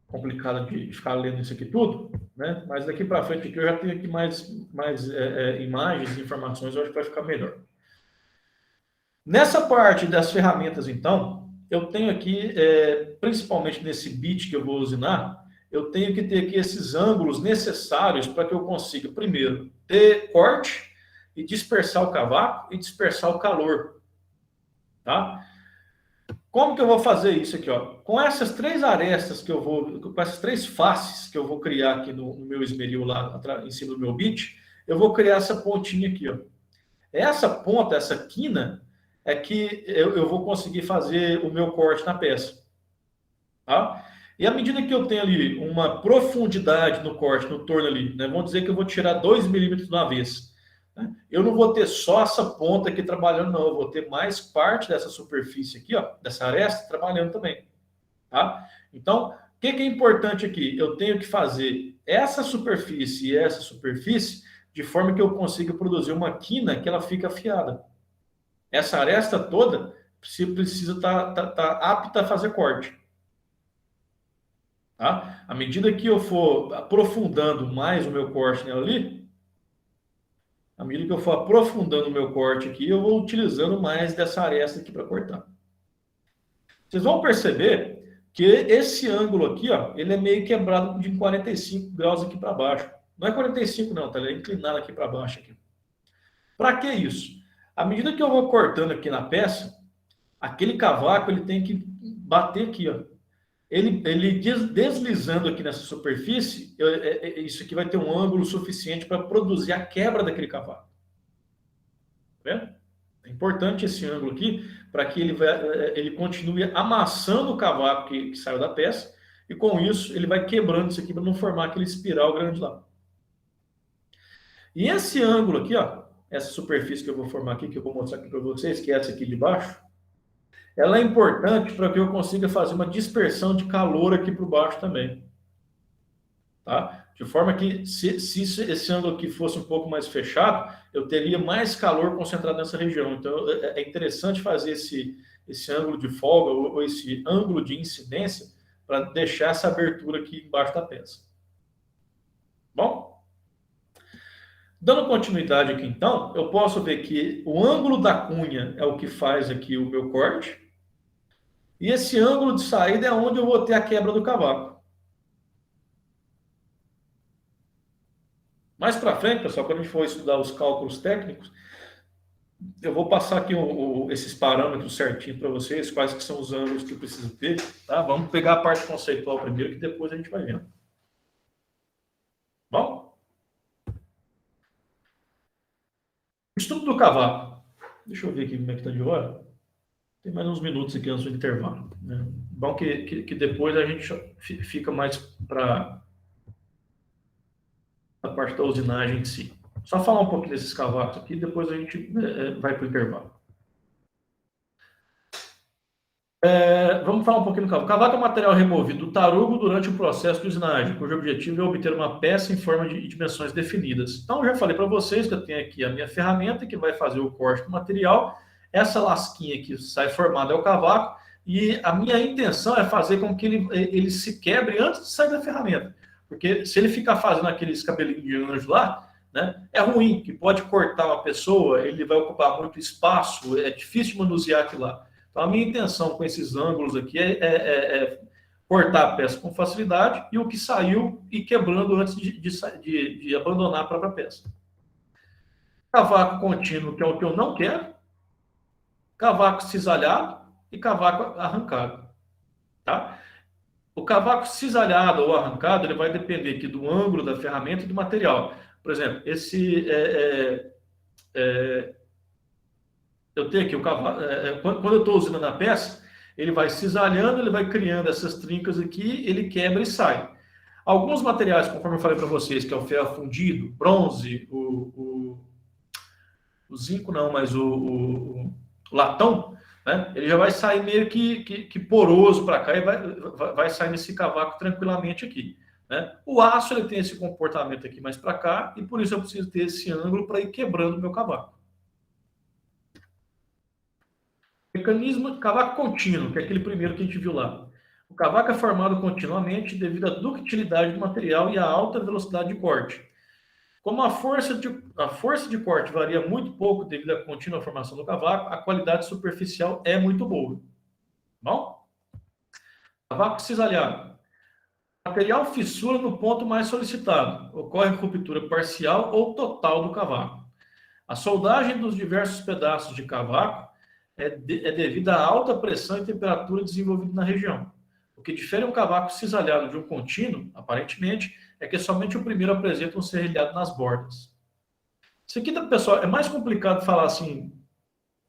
complicada de ficar lendo isso aqui tudo, né? Mas daqui para frente aqui eu já tenho aqui mais imagens e informações, eu acho que vai ficar melhor. Nessa parte das ferramentas, então, eu tenho aqui, principalmente nesse bit que eu vou usinar, eu tenho que ter aqui esses ângulos necessários para que eu consiga, primeiro, ter corte e dispersar o cavaco e dispersar o calor. Tá? Como que eu vou fazer isso aqui? Ó? Com essas três arestas que eu vou, com essas três faces que eu vou criar aqui no meu esmeril lá em cima do meu bit, eu vou criar essa pontinha aqui. Ó. Essa ponta, essa quina, é que eu vou conseguir fazer o meu corte na peça. Tá? E à medida que eu tenho ali uma profundidade no corte, no torno ali, né, vamos dizer que eu vou tirar 2 milímetros de uma vez. Né? Eu não vou ter só essa ponta aqui trabalhando, não. Eu vou ter mais parte dessa superfície aqui, ó, dessa aresta, trabalhando também. Tá? Então, o que é importante aqui? Eu tenho que fazer essa superfície e essa superfície de forma que eu consiga produzir uma quina que ela fique afiada. Essa aresta toda precisa estar apta a fazer corte. Tá? À medida que eu for aprofundando mais o meu corte nela ali, à medida que eu for aprofundando o meu corte aqui, eu vou utilizando mais dessa aresta aqui para cortar. Vocês vão perceber que esse ângulo aqui, ó, ele é meio quebrado de 45 graus aqui para baixo. Não é 45 não, tá? Ele é inclinado aqui para baixo. Para que isso? À medida que eu vou cortando aqui na peça, aquele cavaco ele tem que bater aqui, ó. Ele deslizando aqui nessa superfície, isso aqui vai ter um ângulo suficiente para produzir a quebra daquele cavaco. Tá vendo? É importante esse ângulo aqui para que ele continue amassando o cavaco que saiu da peça e com isso ele vai quebrando isso aqui para não formar aquele espiral grande lá. E esse ângulo aqui, ó, essa superfície que eu vou formar aqui, que eu vou mostrar aqui para vocês, que é essa aqui de baixo, ela é importante para que eu consiga fazer uma dispersão de calor aqui por baixo também. Tá? De forma que, se esse ângulo aqui fosse um pouco mais fechado, eu teria mais calor concentrado nessa região. Então, é interessante fazer esse ângulo de folga ou esse ângulo de incidência para deixar essa abertura aqui embaixo da peça. Bom? Dando continuidade aqui, então, eu posso ver que o ângulo da cunha é o que faz aqui o meu corte. E esse ângulo de saída é onde eu vou ter a quebra do cavaco. Mais para frente, pessoal, quando a gente for estudar os cálculos técnicos, eu vou passar aqui esses parâmetros certinho para vocês, quais que são os ângulos que eu preciso ter, tá? Vamos pegar a parte conceitual primeiro, que depois a gente vai vendo. Bom? Estudo do cavaco. Deixa eu ver aqui como é que está de hora. Tem mais uns minutos aqui antes do intervalo, né? Bom que depois a gente fica mais para a parte da usinagem em si. Só falar um pouquinho desses cavacos aqui, depois a gente vai para o intervalo. Vamos falar um pouquinho do cavaco. O cavaco é material removido do tarugo durante o processo de usinagem, cujo objetivo é obter uma peça em forma de dimensões definidas. Então, eu já falei para vocês que eu tenho aqui a minha ferramenta que vai fazer o corte do material. Essa lasquinha que sai formada é o cavaco, e a minha intenção é fazer com que ele se quebre antes de sair da ferramenta. Porque se ele ficar fazendo aqueles cabelinhos de anjo lá, né, é ruim, que pode cortar uma pessoa, ele vai ocupar muito espaço, é difícil manusear aquilo lá. Então, a minha intenção com esses ângulos aqui é cortar a peça com facilidade e o que saiu ir quebrando antes de abandonar a própria peça. Cavaco contínuo, que é o que eu não quero. Cavaco cisalhado e cavaco arrancado. Tá? O cavaco cisalhado ou arrancado, ele vai depender aqui do ângulo da ferramenta e do material. Por exemplo, eu tenho aqui o cavaco, quando eu estou usinando a peça, ele vai cisalhando, ele vai criando essas trincas aqui, ele quebra e sai. Alguns materiais, conforme eu falei para vocês, que é o ferro fundido, bronze, o zinco não, mas o latão, né? Ele já vai sair meio que poroso para cá e vai sair nesse cavaco tranquilamente aqui. Né? O aço ele tem esse comportamento aqui mais para cá e por isso eu preciso ter esse ângulo para ir quebrando o meu cavaco. Mecanismo de cavaco contínuo, que é aquele primeiro que a gente viu lá. O cavaco é formado continuamente devido à ductilidade do material e à alta velocidade de corte. Como a força de corte varia muito pouco devido à contínua formação do cavaco, a qualidade superficial é muito boa. Bom? Cavaco cisalhado. O material fissura no ponto mais solicitado. Ocorre ruptura parcial ou total do cavaco. A soldagem dos diversos pedaços de cavaco é devido à alta pressão e temperatura desenvolvida na região. O que difere um cavaco cisalhado de um contínuo, aparentemente, é que somente o primeiro apresenta um serrilhado nas bordas. Isso aqui, pessoal, é mais complicado falar assim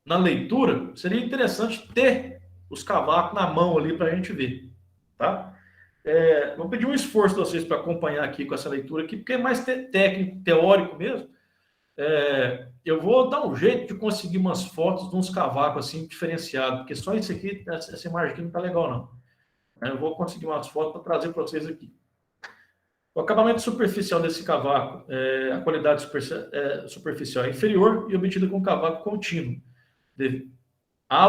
na leitura. Seria interessante ter os cavacos na mão ali para a gente ver, tá? Vou pedir um esforço de vocês para acompanhar aqui com essa leitura aqui, porque é mais técnico, teórico mesmo. Eu vou dar um jeito de conseguir umas fotos de uns cavacos assim diferenciados, porque só isso aqui, essa imagem aqui não está legal não. Eu vou conseguir umas fotos para trazer para vocês aqui. O acabamento superficial desse cavaco, a qualidade superficial é inferior e obtida com cavaco contínuo.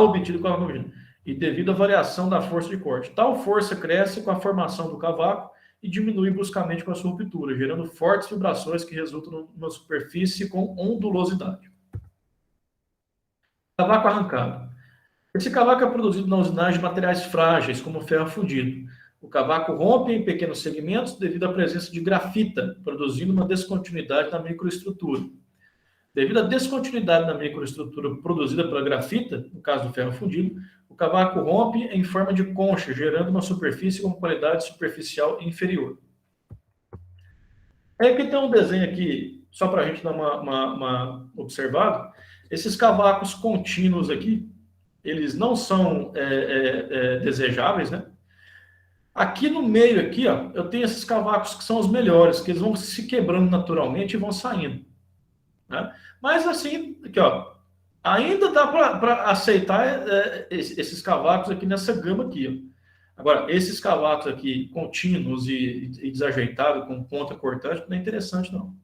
Obtido com cavaco contínuo. E devido à variação da força de corte. Tal força cresce com a formação do cavaco e diminui bruscamente com a sua ruptura, gerando fortes vibrações que resultam numa superfície com ondulosidade. Cavaco arrancado. Esse cavaco é produzido na usinagem de materiais frágeis, como ferro fundido. O cavaco rompe em pequenos segmentos devido à presença de grafita, produzindo uma descontinuidade na microestrutura. Devido à descontinuidade na microestrutura produzida pela grafita, no caso do ferro fundido, o cavaco rompe em forma de concha, gerando uma superfície com qualidade superficial inferior. Aqui tem um desenho aqui, só para a gente dar uma observada. Esses cavacos contínuos aqui, eles não são desejáveis, né? Aqui no meio, aqui, ó, eu tenho esses cavacos que são os melhores, que eles vão se quebrando naturalmente e vão saindo. Né? Mas assim, aqui, ó, ainda dá para aceitar esses cavacos aqui nessa gama aqui. Ó. Agora, esses cavacos aqui contínuos e desajeitados, com ponta cortante, não é interessante, não.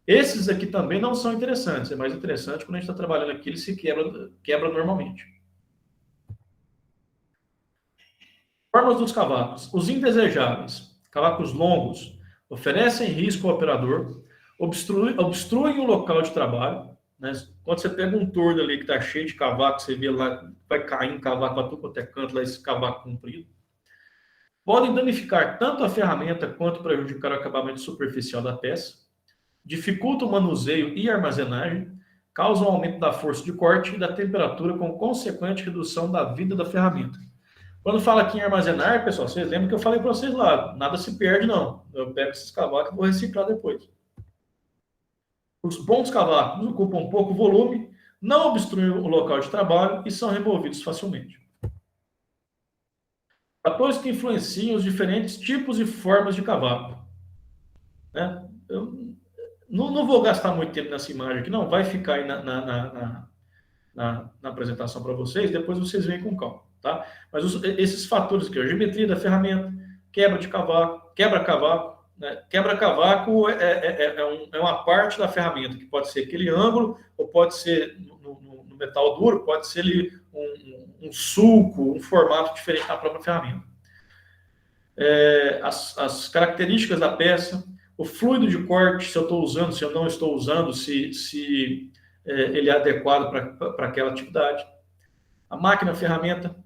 Esses aqui também não são interessantes. É mais interessante quando a gente está trabalhando aqui, ele se quebra normalmente. Formas dos cavacos. Os indesejáveis. Cavacos longos oferecem risco ao operador, obstruem o local de trabalho. Né? Quando você pega um torno ali que está cheio de cavaco, você vê lá, vai cair um cavaco para tudo quanto é canto, lá esse cavaco comprido. Podem danificar tanto a ferramenta quanto prejudicar o acabamento superficial da peça. dificulta o manuseio e armazenagem, causa um aumento da força de corte e da temperatura com consequente redução da vida da ferramenta. Quando fala aqui em armazenar, pessoal, vocês lembram que eu falei para vocês lá, nada se perde não. Eu pego esses cavacos e vou reciclar depois. Os bons cavacos ocupam pouco volume, não obstruem o local de trabalho e são removidos facilmente. Fatores que influenciam os diferentes tipos e formas de cavaco. Né? Eu não vou gastar muito tempo nessa imagem aqui, não. Vai ficar aí na apresentação para vocês, depois vocês veem com calma. Tá? Mas esses fatores aqui, a geometria da ferramenta, quebra-cavaco, né? Quebra-cavaco é uma parte da ferramenta, que pode ser aquele ângulo, ou pode ser no metal duro, pode ser ali um sulco, um formato diferente da própria ferramenta. As características da peça, o fluido de corte, se eu estou usando, se eu não estou usando, se ele é adequado para aquela atividade. A máquina, a ferramenta,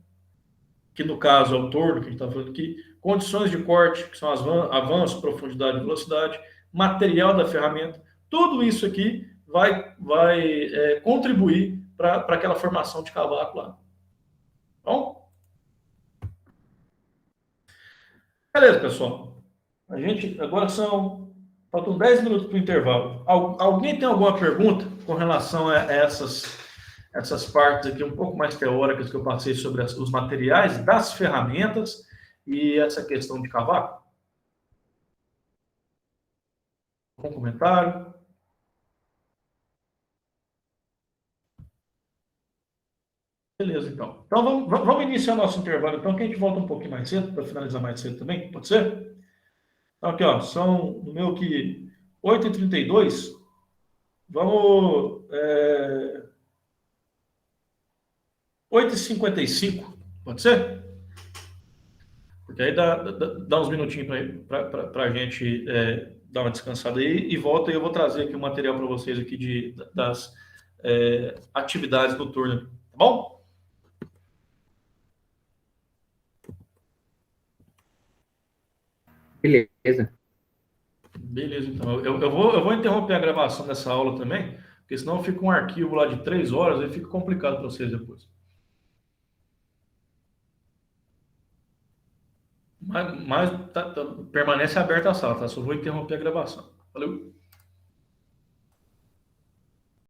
que no caso é o torno, que a gente está falando aqui, condições de corte, que são avanço, profundidade e velocidade, material da ferramenta, tudo isso aqui vai contribuir para aquela formação de cavaco lá. Bom? Beleza, pessoal. A gente agora faltam 10 minutos para o intervalo. Alguém tem alguma pergunta com relação a essas partes aqui um pouco mais teóricas que eu passei sobre os materiais das ferramentas e essa questão de cavaco? Um comentário? Beleza, então. Então vamos iniciar nosso intervalo, então, que a gente volta um pouquinho mais cedo, para finalizar mais cedo também, pode ser? Então, aqui, ó, são, no meu aqui, 8h32. Vamos... 8h55, pode ser? Porque aí dá uns minutinhos para a gente dar uma descansada aí e volta e eu vou trazer aqui um material para vocês aqui das atividades do turno, tá bom? Beleza. Beleza, então. Eu vou interromper a gravação dessa aula também, porque senão fica um arquivo lá de 3 horas e fica complicado para vocês depois. Mas permanece aberta a sala, tá? Só vou interromper a gravação. Valeu?